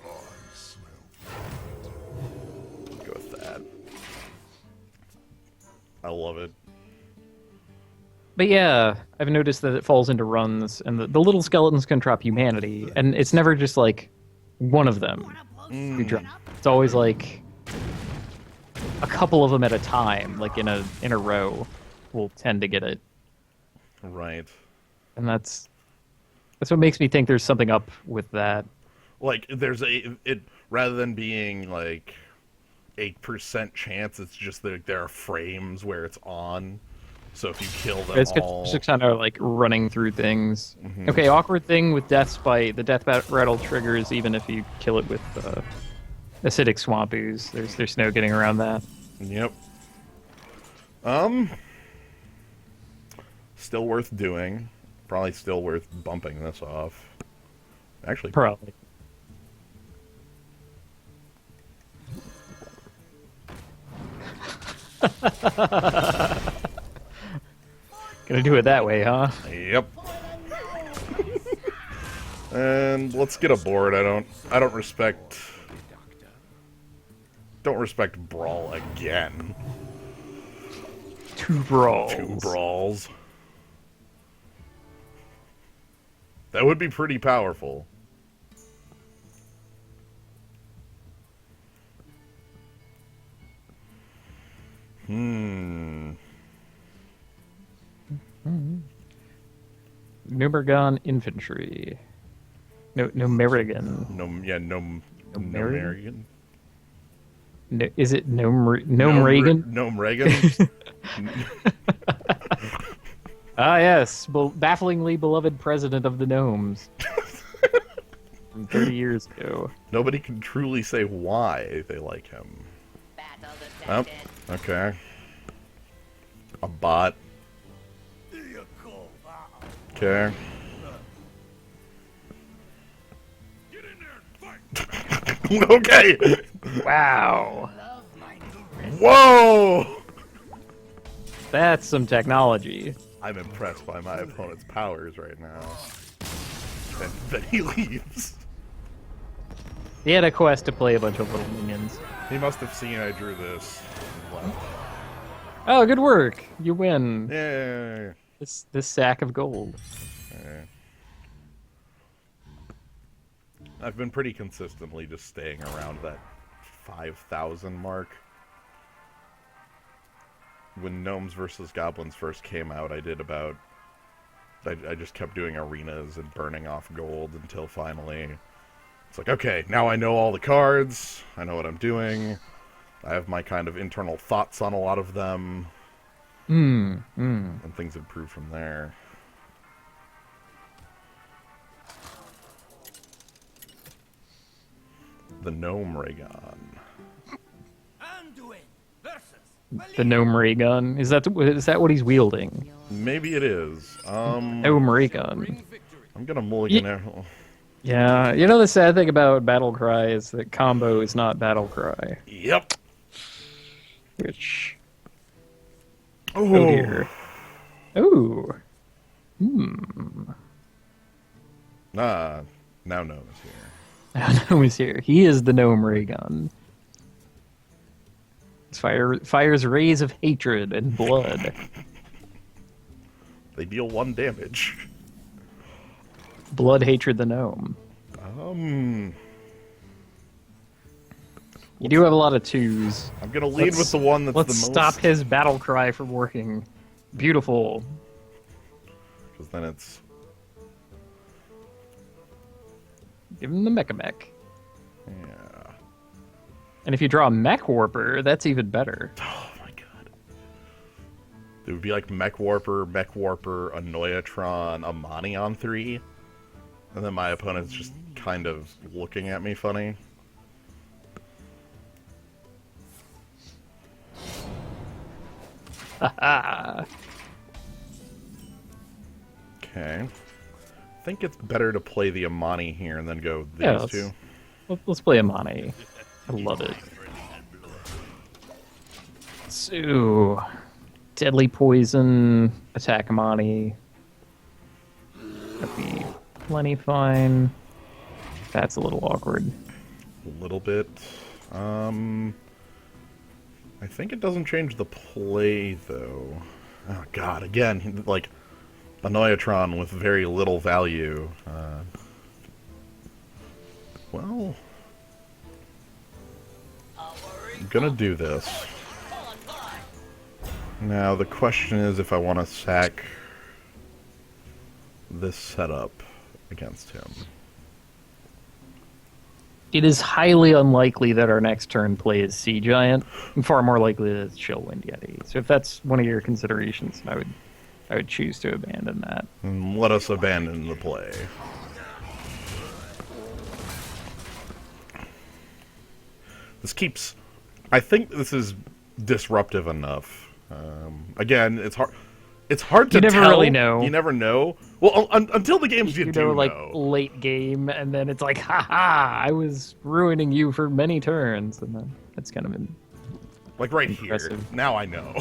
I smell.
Go with that. I love it.
But yeah, I've noticed that it falls into runs, and the little skeletons can drop humanity, and it's never just like one of them who drop. It's always like a couple of them at a time, like in a row, will tend to get it,
Right.
and that's what makes me think there's something up with that.
Like there's it rather than being like 8% chance, it's just that there are frames where it's on. So if you kill them
It's
all,
just kind of like running through things. Okay, awkward thing with Death Spite. The Death Rattle triggers even if you kill it with acidic swamp ooze. There's no getting around that.
Yep. Still worth doing. Probably still worth bumping this off. Actually,
Probably. Gonna do it that way, huh?
Yep. And let's get a board. I don't respect Brawl again.
Two brawls.
2 brawls. That would be pretty powerful.
Numergon infantry. No Merigan.
Gnome
Marigan?
Marigan?
No, is it Gnome Reagan?
Gnome Reagan?
Ah, yes, bafflingly beloved president of the gnomes. From 30 years ago.
Nobody can truly say why they like him. Oh, okay. A bot. Okay. Okay.
Wow.
Whoa!
That's some technology.
I'm impressed by my opponent's powers right now. And then he leaves.
He had a quest to play a bunch of little minions.
He must have seen I drew this and left.
Oh, good work. You win.
Yay.
This sack of gold.
I've been pretty consistently just staying around that 5,000 mark. When Gnomes vs. Goblins first came out, I did about I just kept doing arenas and burning off gold until finally it's like, okay, now I know all the cards. I know what I'm doing. I have my kind of internal thoughts on a lot of them. And things improve from there. The Gnome Raygun.
The gnome ray gun. Is that what he's wielding?
Maybe it is.
Gnome ray gun.
I'm gonna mulligan it.
Yeah, you know the sad thing about Battle Cry is that combo is not Battle Cry.
Yep.
Which...
Oh,
Oh dear. Ooh.
Now Gnome is here.
Now Gnome is here. He is the Gnome Ray Gun. Fires rays of hatred and blood.
They deal 1 damage.
Blood, hatred, the gnome. You do have a lot of 2s.
I'm gonna lead with the one that's the
Let's
most.
stop his battle cry from working. Beautiful.
Because then it's.
Give him the Mecha Mech.
Yeah.
And if you draw a Mech Warper, that's even better.
Oh my god. It would be like Mech Warper, Annoyatron, Amani on 3. And then my opponent's just kind of looking at me funny.
Haha.
Okay. I think it's better to play the Amani here and then go these
Yeah,
two.
let's play Amani. I love it. So, Deadly Poison, attack Amani. That'd be plenty fine. That's a little awkward.
A little bit. I think it doesn't change the play, though. Oh god, again, like, Annoyatron with very little value. Well... I'm gonna do this. Now, the question is if I want to sack this setup against him.
It is highly unlikely that our next turn play is Sea Giant, and far more likely that it's Chillwind Yeti. So if that's one of your considerations, I would choose to abandon that.
And let us abandon the play. This keeps... I think this is disruptive enough. Again, it's hard. It's hard to
You never
tell.
really know.
You never know. Well, until the games you
You
do
know, like
know.
late game, and then it's like, haha, I was ruining you for many turns, and then that's kind of
Like right
impressive.
here. Now I know.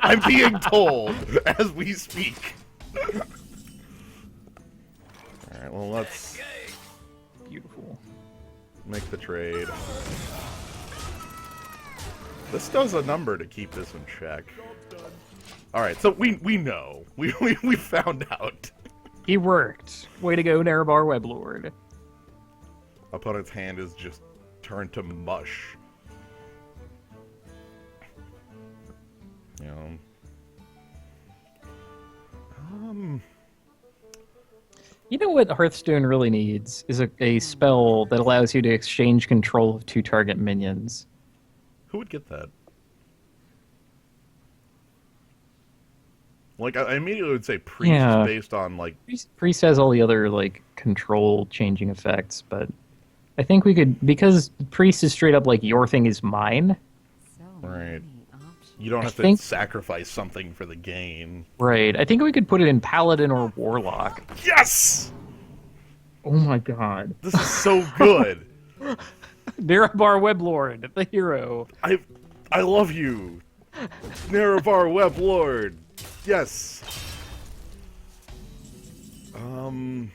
I'm being told as we speak. Alright, well, let's
beautiful.
make the trade. This does a number to keep this in check. Alright, so we know. We found out.
He worked. Way to go, Nerebar Weblord.
Opponent's hand is just turned to mush. You know.
You know what Hearthstone really needs is a spell that allows you to exchange control of 2 target minions.
Who would get that? Like, I immediately would say priest
Yeah.
based on, like...
Priest has all the other, like, control changing effects, but I think we could, because Priest is straight up like, your thing is mine.
Right. You don't have to
think-
sacrifice something for the game.
Right. I think we could put it in Paladin or Warlock.
Yes!
Oh my god.
This is so good.
Nerebar Weblord, the hero.
I love you. Nerevar Web Lord. Yes. I'm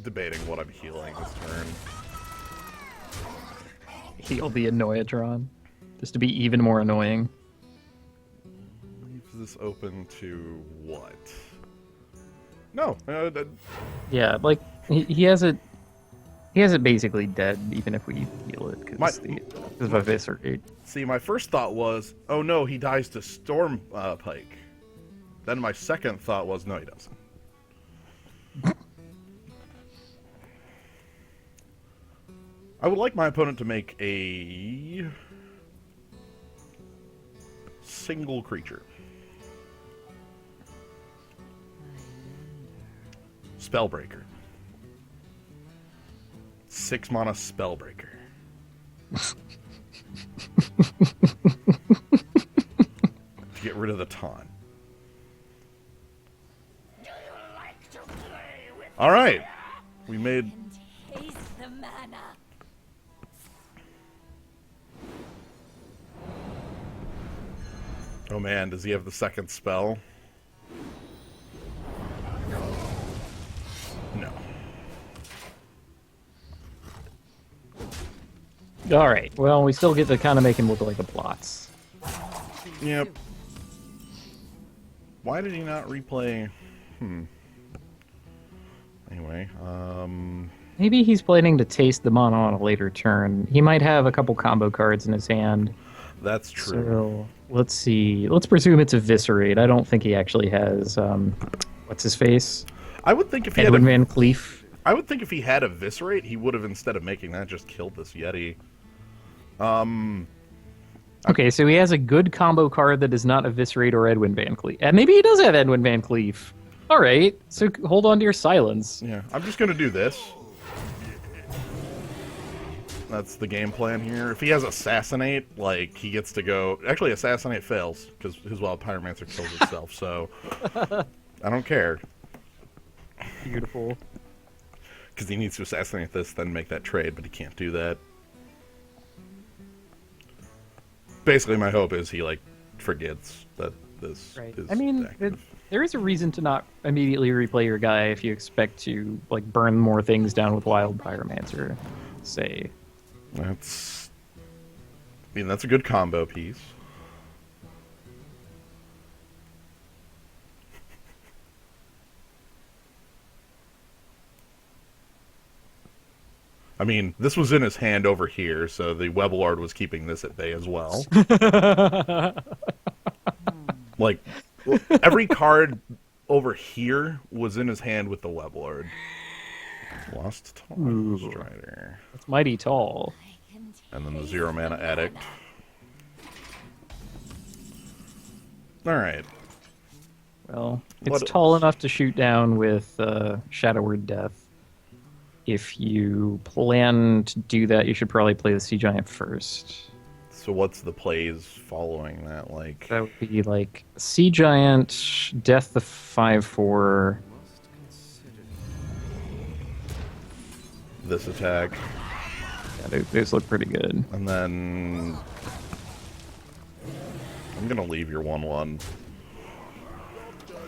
debating what I'm healing this turn.
Heal the Annoyatron. Just to be even more annoying.
Leaves this open to what? No.
Yeah, like, he has it... He has it basically dead, even if we heal it,
My-
because of Eviscerate.
See, my first thought was, oh no, he dies to Storm Pike. Then my second thought was, no, he doesn't. I would like my opponent to make a single creature. Spellbreaker. 6 mana Spellbreaker. To get rid of the taunt. Alright. We made...
Taste the mana.
Oh man, does he have the second spell? No.
All right. Well, we still get to kind of make him look like a blots.
Yep. Why did he not replay? Anyway,
Maybe he's planning to taste the mana on a later turn. He might have a couple combo cards in his hand.
that's true.
So let's see. Let's presume it's Eviscerate. I don't think he actually has. What's his face?
I would think if he
Edwin
had
Van Cleef.
I would think if he had Eviscerate, he would have, instead of making that, just killed this Yeti.
Okay, so he has a good combo card that is not Eviscerate or Edwin Van Cleef. And maybe he does have Edwin Van Cleef. All right, so hold on to your silence.
Yeah, I'm just gonna do this. That's the game plan here. If he has Assassinate, like, he gets to go... Actually, Assassinate fails, because his Wild Pyromancer kills itself, so... I don't care.
Beautiful.
Because he needs to Assassinate this, then make that trade, but he can't do that. Basically, my hope is he, like, forgets that this
Right.
is
I mean,
active.
there is a reason to not immediately replay your guy if you expect to like burn more things down with Wild Pyromancer. Say,
That's... I mean, that's a good combo piece. I mean, this was in his hand over here, so the Webelard was keeping this at bay as well. Like, every card over here was in his hand with the Webelard. Lost Taunt Strider.
it's mighty tall.
And then the 0 mana Addict. Alright.
Well, it's
What
tall enough to shoot down with Shadow Word Death. If you plan to do that, you should probably play the Sea Giant first.
So what's the plays following that, like?
That would be like Sea Giant, Death the 5/4.
This attack,
Yeah, those look pretty good.
and then... I'm gonna leave your 1/1.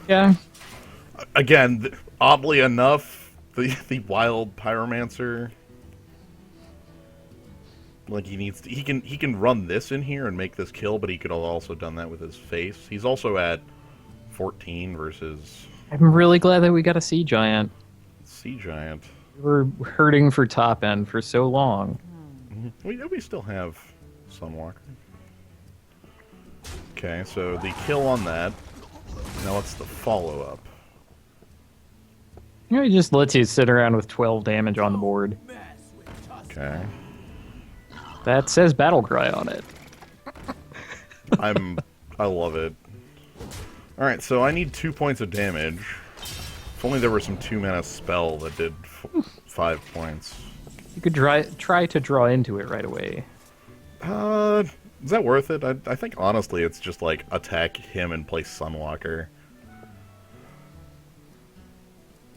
Yeah,
Again, oddly enough, the Wild Pyromancer... Like, he needs to, he can run this in here and make this kill, but he could have also done that with his face. He's also at 14 versus
I'm really glad that we got a Sea Giant.
Sea Giant.
We were hurting for top end for so long.
We still have Sunwalker. Okay, so the kill on that. Now what's the follow-up?
You know, it just lets you sit around with 12 damage on the board.
Okay.
That says Battle Cry on it.
I love it. Alright, so I need 2 points of damage. If only there were some 2-mana spell that did 5 points.
You could try to draw into it right away.
Is that worth it? I think honestly it's just like attack him and play Sunwalker.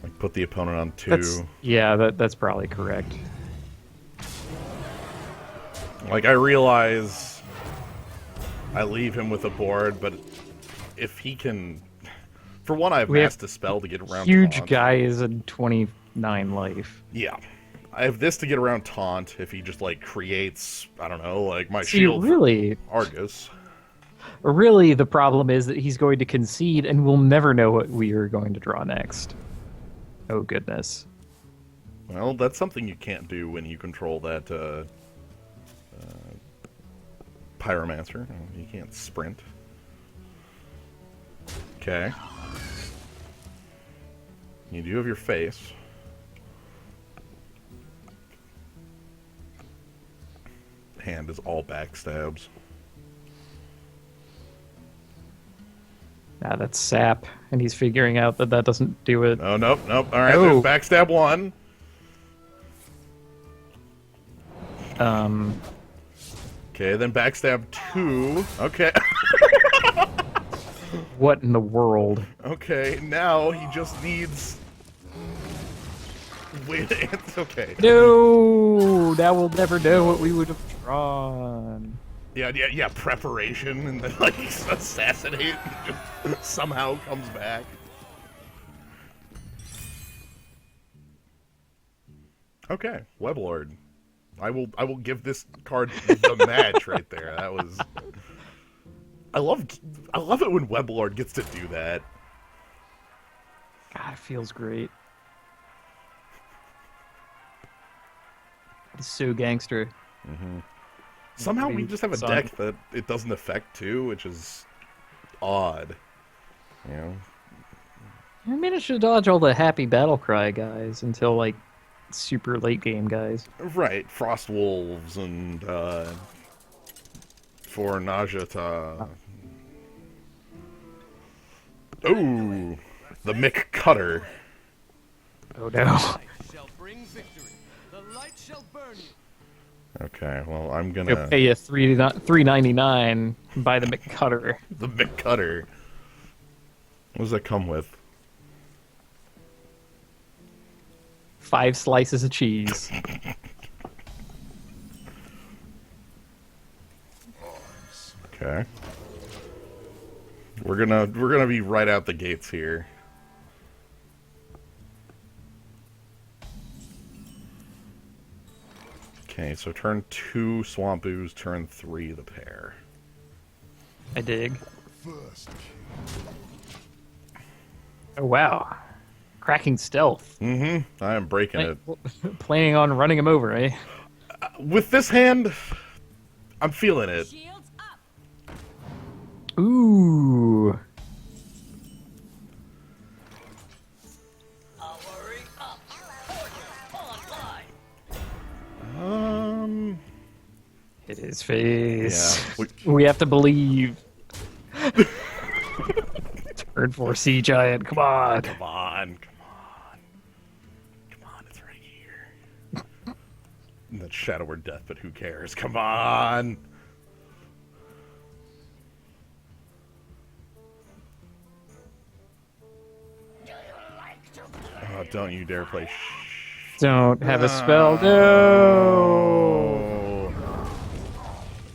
Like put the opponent on 2.
That's probably correct.
Like I realize I leave him with a board, but if he can... For one, I have
We have
Mass Dispel to get around
Huge
Taunt.
guy is a 29 life.
Yeah. I have this to get around Taunt if he just, like, creates, I don't know, like, my
See,
shield
really,
Argus.
the problem is that he's going to concede and we'll never know what we are going to draw next. Oh, goodness.
Well, that's something you can't do when you control that Pyromancer. You can't sprint. Okay. You do have your face. Hand is all backstabs.
Nah, that's sap, and he's figuring out that that doesn't do it.
Oh, nope, nope. All right,
Oh.
there's backstab 1. Okay, then backstab 2. Okay.
What in the world?
Okay, now he just needs... Wait, it's okay.
No! Now we'll never know what we would have drawn.
Yeah, preparation, and then, like, assassinate, and just somehow comes back. Okay, Weblord. I will give this card the match right there. That was... I love it when Weblord gets to do that.
God, it feels great. It's so gangster.
Somehow we just have a
Son.
deck that it doesn't affect too, which is odd. You know?
I managed to dodge all the happy battle cry guys until like super late game guys.
Right, Frost Wolves and for Najata. Ooh, the Mick Cutter.
Oh no.
Light shall bring victory. The light shall burn you.
Okay, well I'm
He'll
gonna
pay you $3.99 and buy the McCutter.
the Mick Cutter. What does that come with?
5 slices of cheese.
Okay. We're gonna be right out the gates here. Okay, so turn 2 Swamp Ooze, turn 3 the pair.
I dig.
First
Oh wow. Cracking stealth.
I am breaking it.
Planning on running him over, eh?
With this hand, I'm feeling it.
Shields up.
Ooh.
Armory up. Online.
Hit his face.
Yeah.
We have to believe. Turn 4 Sea Giant, come on.
Come on. Come on, it's right here. And that's Shadow or Death, but who cares? Come on. Oh, don't you dare play
Don't have a spell. No.
Oh.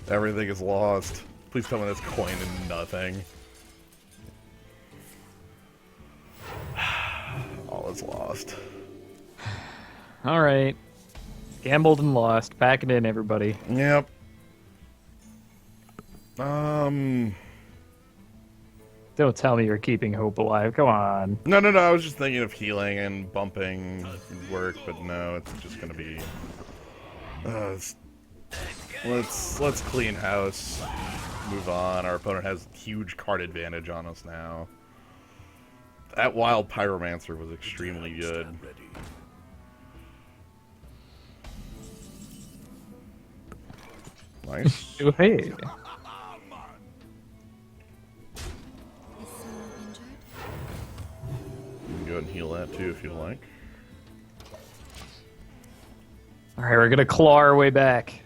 Everything is lost. Please tell me that's coin and nothing. All is lost.
All right. Gambled and lost. Pack it in, everybody.
Yep.
Don't tell me you're keeping hope alive. Come on.
No. I was just thinking of healing and bumping would work, but no, it's just gonna be. Let's clean house. Move on. Our opponent has huge card advantage on us now. That Wild Pyromancer was extremely good.
ready.
Nice.
Oh, hey.
Is someone injured?
You can go ahead and heal that too if you like.
All right, we're gonna claw our way back.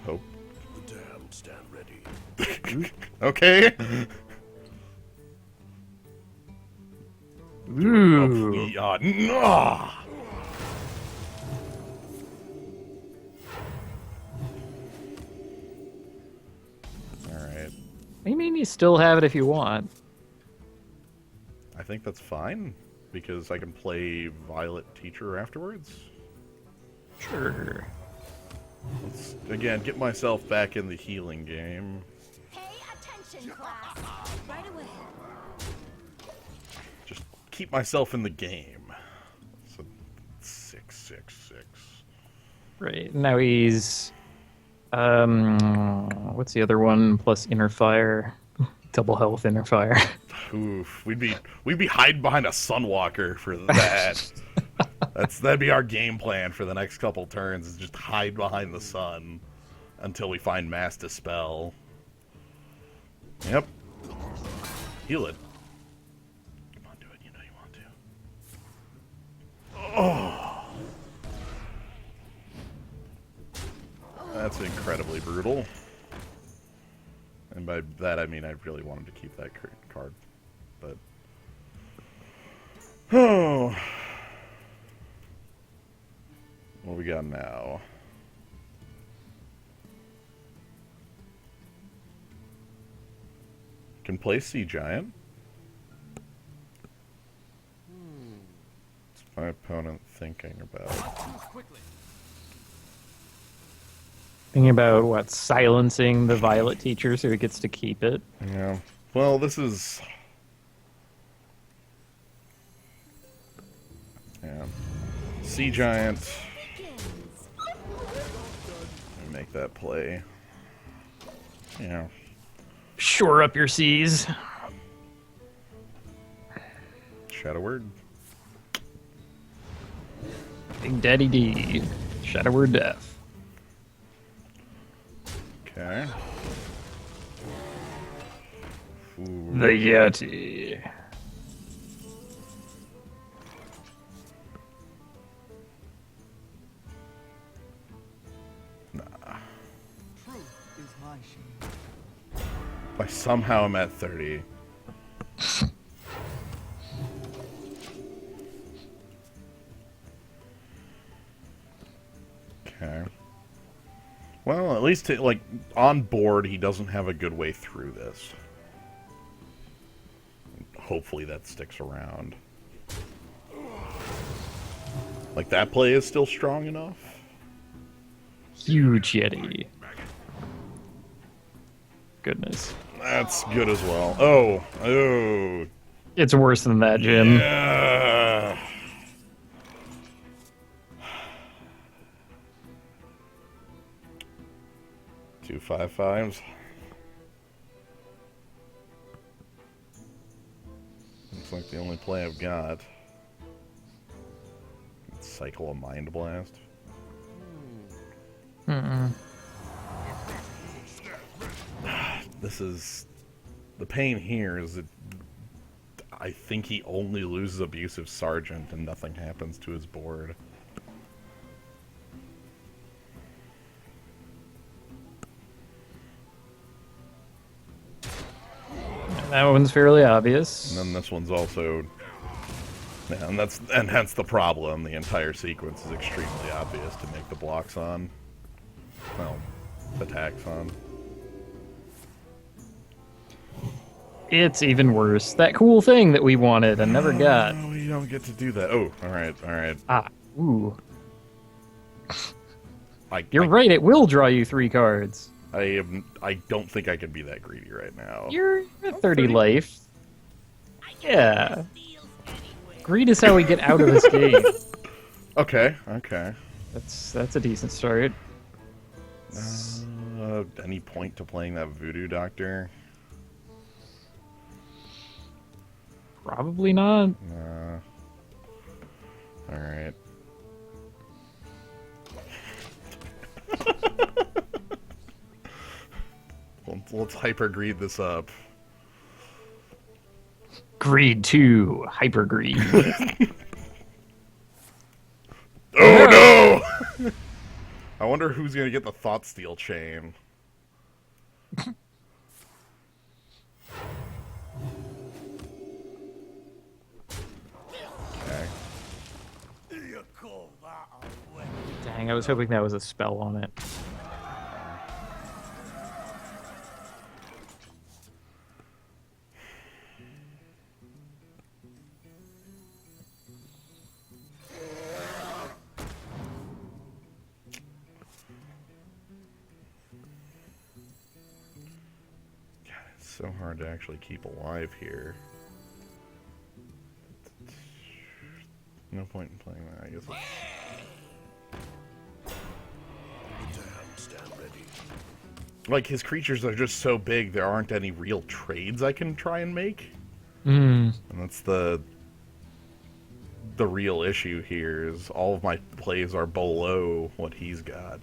Hope.
The damned stand ready.
Okay.
Ooh.
Yeah. No. Alright.
I mean, you still have it if you want.
I think that's fine, because I can play Violet Teacher afterwards.
Sure.
Let's, again, get myself back in the healing game.
Pay attention.
Attention, class. Right away.
Just keep myself in the game. So 666.
Right. Now he's what's the other one plus inner fire? Double health inner fire.
Oof, we'd be hiding behind a Sunwalker for that. That'd be our game plan for the next couple turns, is just hide behind the sun until we find Mass Dispel. Yep. Heal it. Come on, do it. You know you want to. Oh. That's incredibly brutal. And by that I mean I really wanted to keep that card. But oh, what we got now? Can play Sea Giant. What's my opponent thinking about?
Quickly.
Thinking about what, silencing the Violet teacher so he gets to keep it.
Yeah. Well, this is. Yeah. Sea Giant. Let me make that play. Yeah.
Shore up your seas.
Shadow Word.
Big Daddy D. Shadow Word Death.
Okay. Ooh.
The Yeti.
Truth is my shield.
If I somehow am at 30. Okay. Well, at least, like, on board, he doesn't have a good way through this. Hopefully that sticks around. Like, that play is still strong enough.
Huge Yeti. Goodness.
That's good as well. Oh. Oh.
It's worse than that, Jim.
Yeah. Two 5/5s. Looks like the only play I've got. Cycle a Mind Blast. This is the pain here is that I think he only loses Abusive Sergeant and nothing happens to his board.
That one's fairly obvious.
And then this one's also, yeah, and hence the problem. The entire sequence is extremely obvious to make the blocks on. Well, attacks on.
It's even worse. That cool thing that we wanted and never got.
No, you don't get to do that. Oh, all right, all right.
Ah, ooh. You're right, it will draw you 3 cards.
I don't think I can be that greedy right now.
You're at 30 life. Yeah. Greed is how we get out of this game.
Okay, okay.
That's a decent start.
Any point to playing that Voodoo Doctor?
Probably not.
Alright. Let's hyper greed this up.
Greed 2. Hyper greed.
Oh no! I wonder who's gonna get the Thought Steal chain. Okay.
You call that a weapon?
Dang, I was hoping that was a spell on it.
so hard to actually keep alive here. No point in playing that, I guess. Like, his creatures are just so big, there aren't any real trades I can try and make.
Mm.
And that's the real issue here, is all of my plays are below what he's got.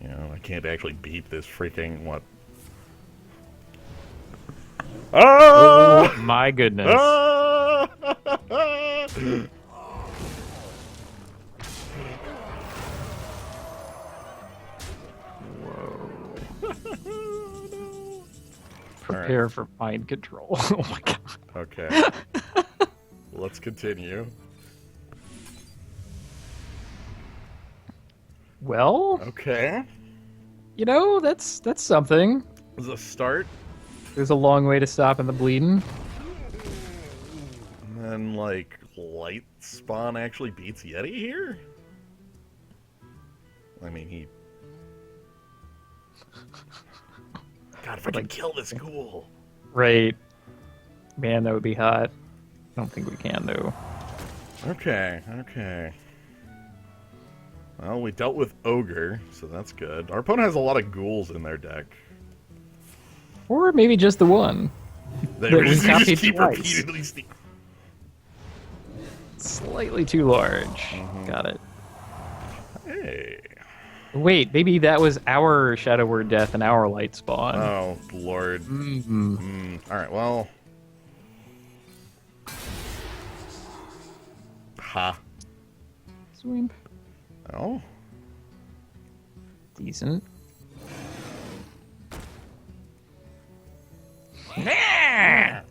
You know, I can't actually beat this freaking, what?
Oh my goodness.
Ah!
Prepare for mind control. Oh my god.
Okay. Let's continue.
Well,
Okay.
you know, that's something.
As a start,
There's a long way to stopping the bleeding.
and then, like, Light Spawn actually beats Yeti here? I mean, he... God, if I could kill this ghoul.
Right. Man, that would be hot. I don't think we can, though.
Okay, okay. Well, we dealt with Ogre, so that's good. Our opponent has a lot of ghouls in their deck.
Or maybe just the one.
They
That we
just
copied
keep
twice.
repeatedly...
Slightly too large. Got it.
Hey.
Wait, maybe that was our Shadow Word Death and our Light Spawn.
Oh, Lord. Alright, well... Ha.
Swimp.
Oh.
Decent. Nah!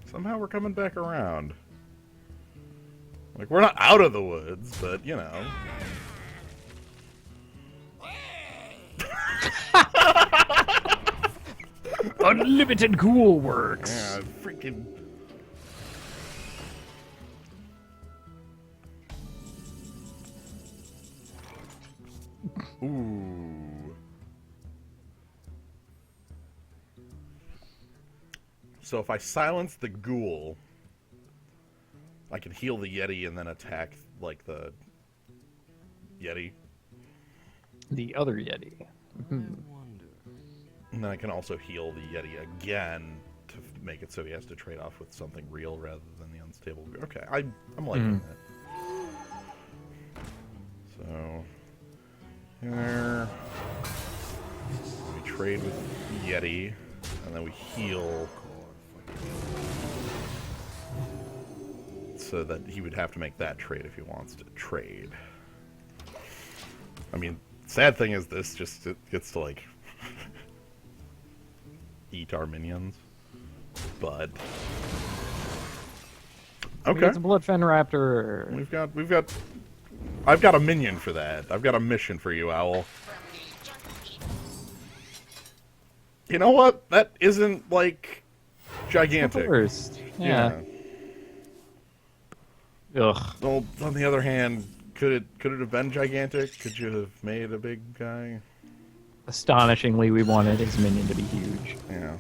Somehow we're coming back around. Like, we're not out of the woods, but, you know.
Unlimited Ghoul works.
Yeah, freaking... Ooh. So if I silence the ghoul, I can heal the Yeti and then attack, like, the Yeti.
The other Yeti.
And then I can also heal the Yeti again to make it so he has to trade off with something real rather than the unstable. Okay, I'm liking it. So, here. We trade with Yeti, and then we heal. So that he would have to make that trade if he wants to trade. I mean, sad thing is this just it gets to, like, eat our minions. But okay,
It's a Bloodfen Raptor.
I've got a minion for that. I've got a mission for you, Owl. You know what? That isn't, like, gigantic.
First. Yeah. Ugh.
Well, on the other hand, could it have been gigantic? Could you have made a big guy?
Astonishingly, we wanted his minion to be huge.
Yeah.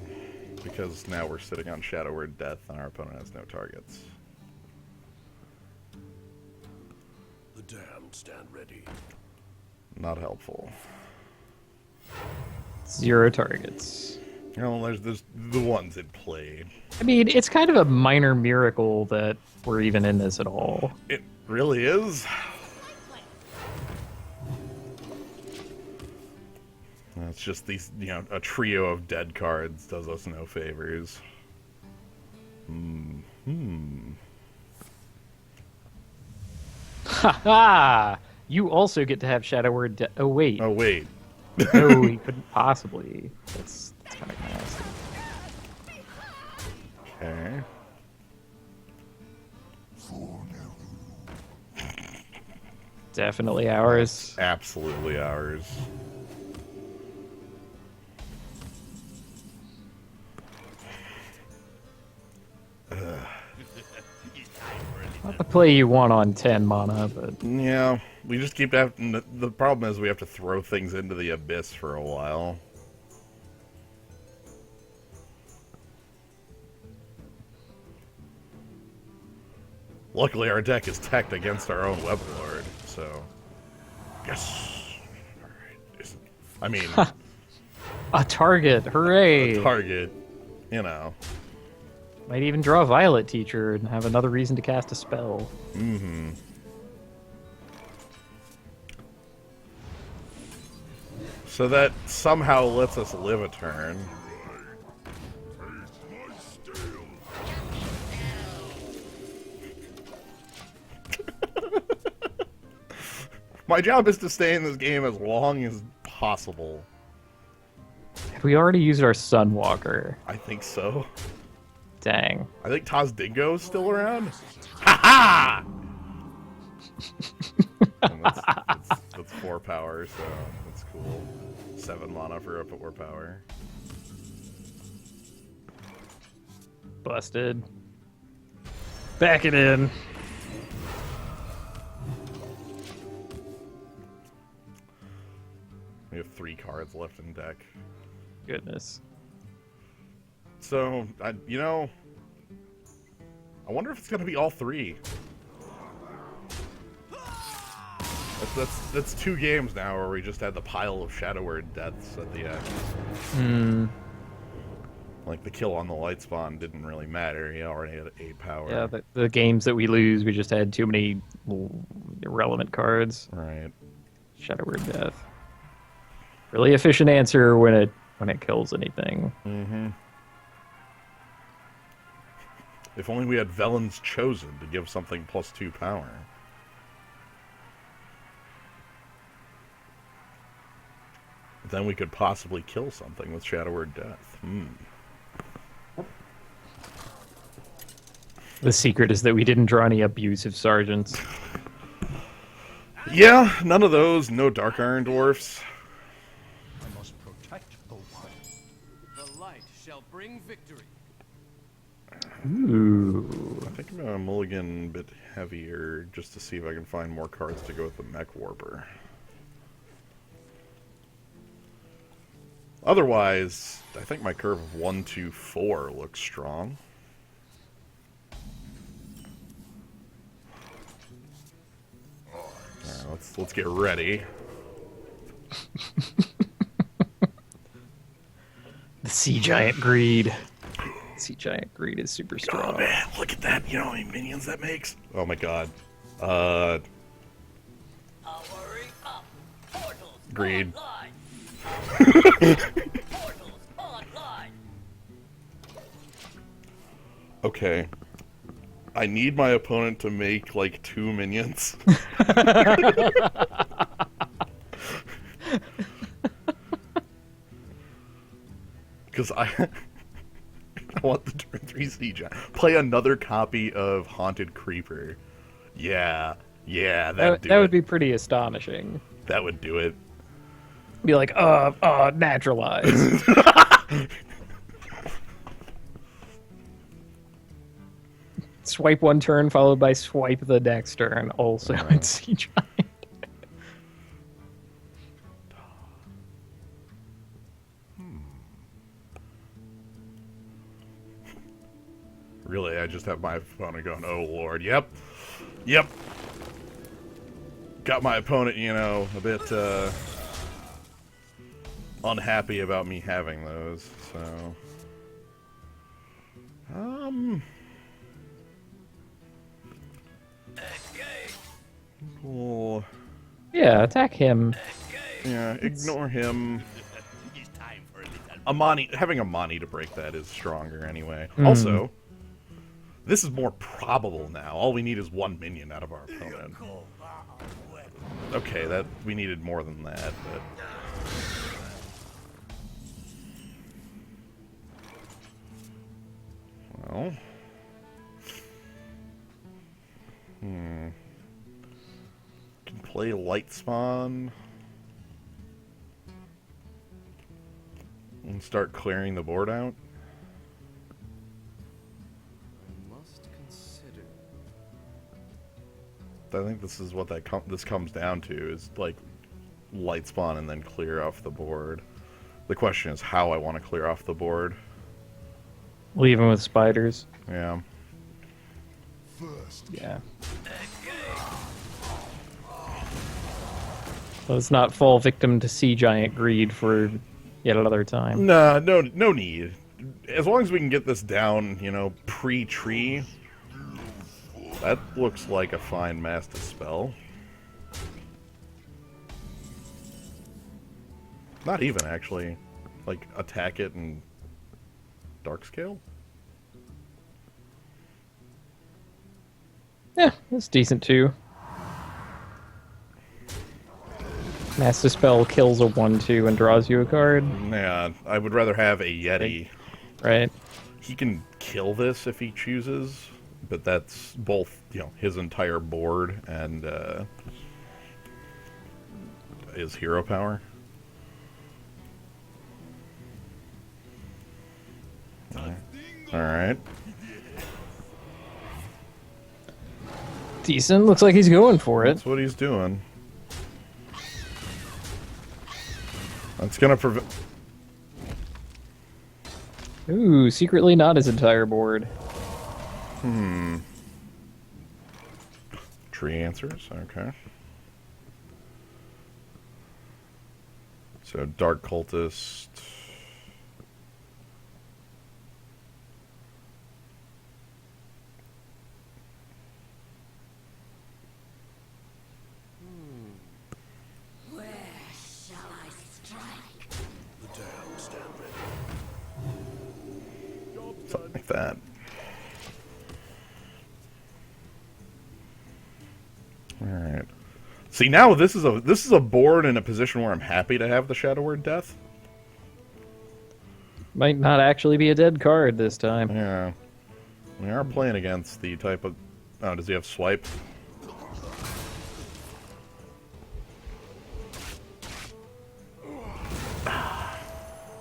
Because now we're sitting on Shadow Word Death and our opponent has no targets.
The damned stand ready.
Not helpful.
0 targets.
You know, there's the ones it played.
I mean, it's kind of a minor miracle that we're even in this at all.
It really is. It's just these, you know, a trio of dead cards does us no favors.
Haha! You also get to have Shadow Word Death. Oh, wait.
Oh, wait.
No, he couldn't possibly. That's kind of nasty.
Okay.
Definitely ours.
Absolutely ours.
I'll play you 1 on 10 mana, but
Yeah, we just keep having... The problem is we have to throw things into the abyss for a while. Luckily, our deck is teched against our own Web Lord, so... Yes! Alright. I mean,
a target, hooray!
a target, you know.
Might even draw a Violet Teacher and have another reason to cast a spell.
Mm-hmm. So that somehow lets us live a turn. My job is to stay in this game as long as possible.
Have we already used our Sunwalker?
I think so.
Dang.
I think Taz Dingo's still around. Ha ha! That's 4 power, so that's cool. 7 mana for a 4 power.
Busted. Back it in.
We have 3 cards left in deck.
Goodness.
So, you know, I wonder if it's gonna be all 3. That's 2 games now where we just had the pile of Shadow Word deaths at the end.
Hmm.
Like, the kill on the light spawn didn't really matter. He already had 8 power.
Yeah, the games that we lose, we just had too many irrelevant cards.
Right.
Shadow Word Death. Really efficient answer when it kills anything.
Mm-hmm. If only we had Velen's Chosen to give something +2 power. Then we could possibly kill something with Shadow Word Death.
The secret is that we didn't draw any abusive sergeants.
Yeah, none of those. No Dark Iron Dwarfs.
I must protect the wild.
The light shall bring victory.
Ooh.
I think I'm going to mulligan a bit heavier just to see if I can find more cards to go with the Mech Warper. Otherwise, I think my curve of 1, 2, 4 looks strong. Alright, let's get ready.
The Sea Giant Greed. Sea Giant Greed is super strong.
Oh man, look at that! You know how many minions that makes? Oh my god.
Hurry up. Portals
Greed.
online. Portals online.
Okay. I need my opponent to make like 2 minions. Because I want the turn 3 siege. Play another copy of Haunted Creeper. Yeah,
That would be pretty astonishing.
That would do it.
Be like, naturalize. Swipe 1 turn followed by swipe the next turn. Also in Sea Giant.
Really, I just have my opponent going, oh lord, yep. Got my opponent, you know, a bit unhappy about me having those, so... Cool.
Yeah, attack him.
Yeah, ignore him.
It's time for a little.
Amani, having Amani to break that is stronger anyway. Also, this is more probable now. All we need is 1 minion out of our opponent.
Call that a weapon.
Okay, that we needed more than that, but... Well... Can play Light Spawn... and start clearing the board out.
I must consider.
I think this is what this comes down to, is like light spawn and then clear off the board. The question is how I want to clear off the board.
Leave him with spiders.
Yeah.
Yeah. Let's not fall victim to sea giant greed for yet another time.
Nah, no need. As long as we can get this down, you know, pre-tree, that looks like a fine Maddest spell. Not even, actually. Like, attack it and dark scale?
Yeah, that's decent too. Master spell kills a 1/2 and draws you a card,
Yeah, I would rather have a Yeti.
right?
He can kill this if he chooses, but that's both, you know, his entire board and his hero power. Alright.
Decent. Looks like he's going for it.
That's what he's doing. That's gonna prevent...
Ooh, secretly not his entire board.
Tree answers, okay. So, Dark Cultist...
Where shall I strike?
Something like that. Alright. See, now this is a board in a position where I'm happy to have the Shadow Word Death.
Might not actually be a dead card this time.
Yeah. We are playing against the type of... Oh, does he have swipe?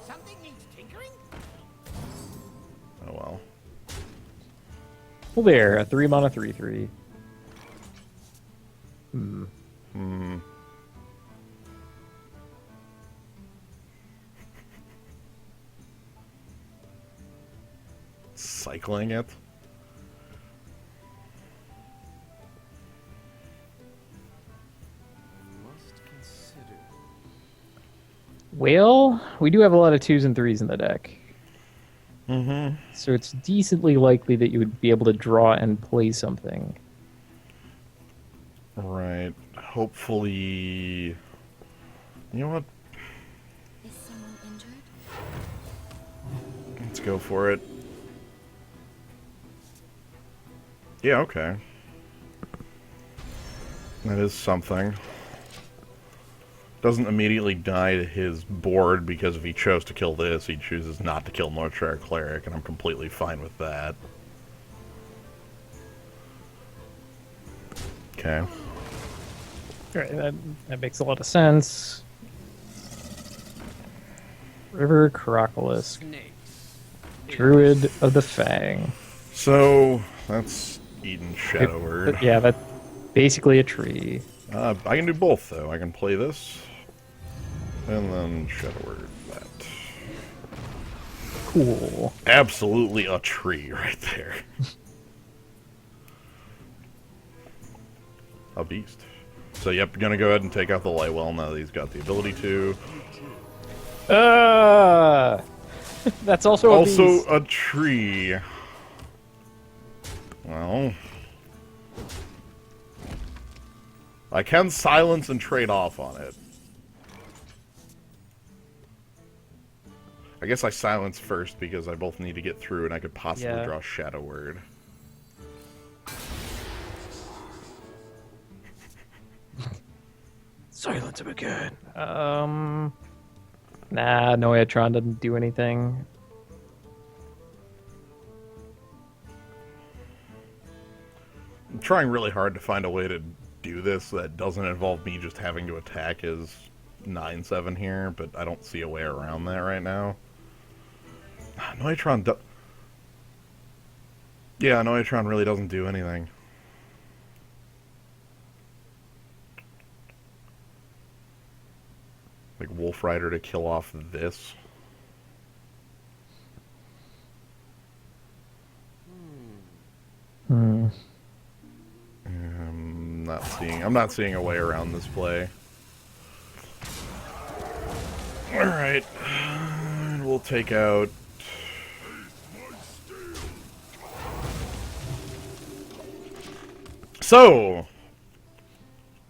Something needs tinkering?
Oh well.
Well, there, a 3-mana 3/3.
Cycling it?
Must consider.
Well, we do have a lot of 2s and 3s in the deck.
Mm-hmm.
So it's decently likely that you would be able to draw and play something.
Right. Hopefully... You know what?
Is someone injured?
Let's go for it. Yeah, okay. That is something. Doesn't immediately die to his board, because if he chose to kill this, he chooses not to kill Northshire Cleric, and I'm completely fine with that. Okay.
Right, that makes a lot of sense. River Crocolisk,
Snakes.
Druid of the Fang.
So, that's Eden Shadow Word.
Yeah, that's basically a tree.
I can do both, though. I can play this, and then Shadow Word that.
Cool.
Absolutely a tree right there. A beast. So, yep, gonna go ahead and take out the Lightwell now that he's got the ability to.
That's also a
Also
beast.
a tree. Well, I can silence and trade off on it. I guess I silence first because I both need to get through and I could possibly
Yeah.
draw Shadow Word.
Silence him again. Nah, Noyatron doesn't do anything.
I'm trying really hard to find a way to do this that doesn't involve me just having to attack his 9/7 here, but I don't see a way around that right now. Noyatron do... Yeah, Noyatron really doesn't do anything. like Wolf Rider to kill off this.
Hmm.
I'm not seeing a way around this play. All right, we'll take out. So,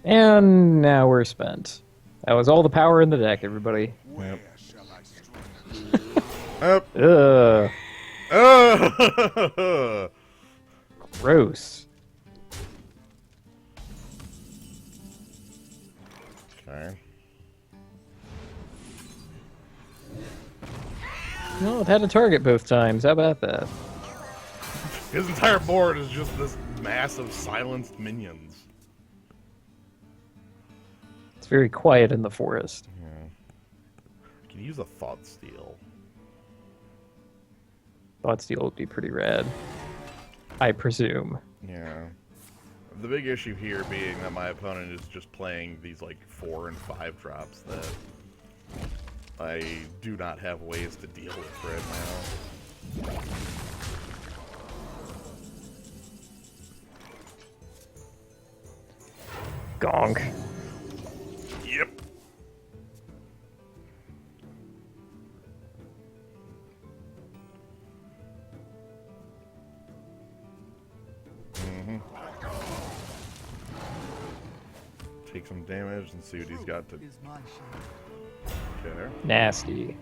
And now we're spent. That was all the power in the deck, everybody.
yep.
Ugh.
Oh.
Gross.
Okay.
No, it had a target both times. How about that?
His entire board is just this mass of silenced minions.
It's very quiet in the forest.
I can use a Thought Steal.
Thought Steal would be pretty rad. I presume.
Yeah. The big issue here being that my opponent is just playing these like 4 and 5 drops that I do not have ways to deal with right now.
Gonk.
Yep. Take some damage and see what he's got to.
Is my share.
Okay.
Nasty.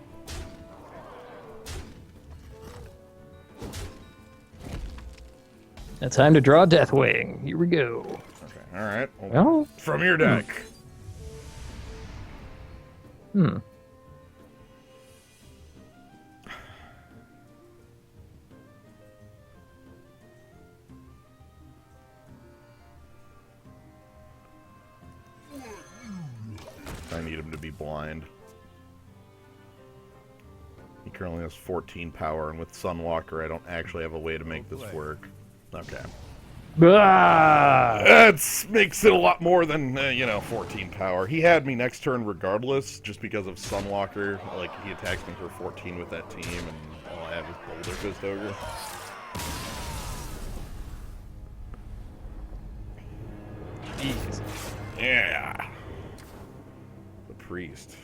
It's time to draw Deathwing. Here we go.
Okay. All right.
Well,
From your deck.
hmm.
I need him to be blind. He currently has 14 power, and with Sunwalker, I don't actually have a way to make this work. Okay.
Ah!
That makes it a lot more than, 14 power. He had me next turn regardless, just because of Sunwalker. Like, he attacks me for 14 with that team, and all I have is Boulder Fist Ogre.
Jeez.
Yeah. The Priest.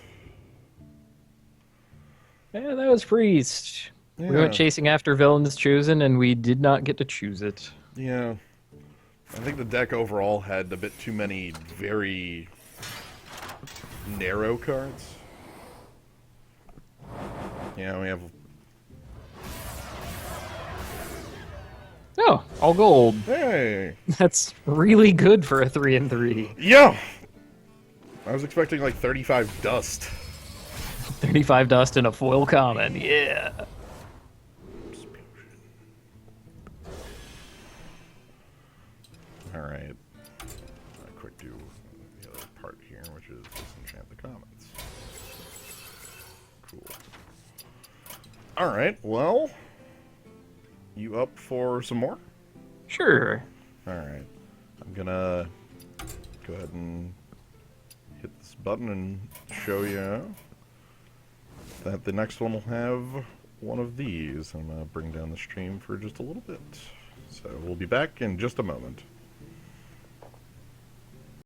Yeah, that was Priest. We
Yeah.
went chasing after villains chosen, and we did not get to choose it.
Yeah. I think the deck overall had a bit too many very narrow cards. Yeah, we have...
Oh, all gold.
Hey!
That's really good for a 3 and 3.
Yeah! I was expecting like 35 dust.
35 dust and a foil common. Yeah.
Alright. Quick do the other part here, which is disenchant the commons. Cool. Alright, well... You up for some more?
Sure.
Alright. I'm gonna go ahead and hit this button and show you that the next one will have one of these. I'm gonna bring down the stream for just a little bit. So we'll be back in just a moment.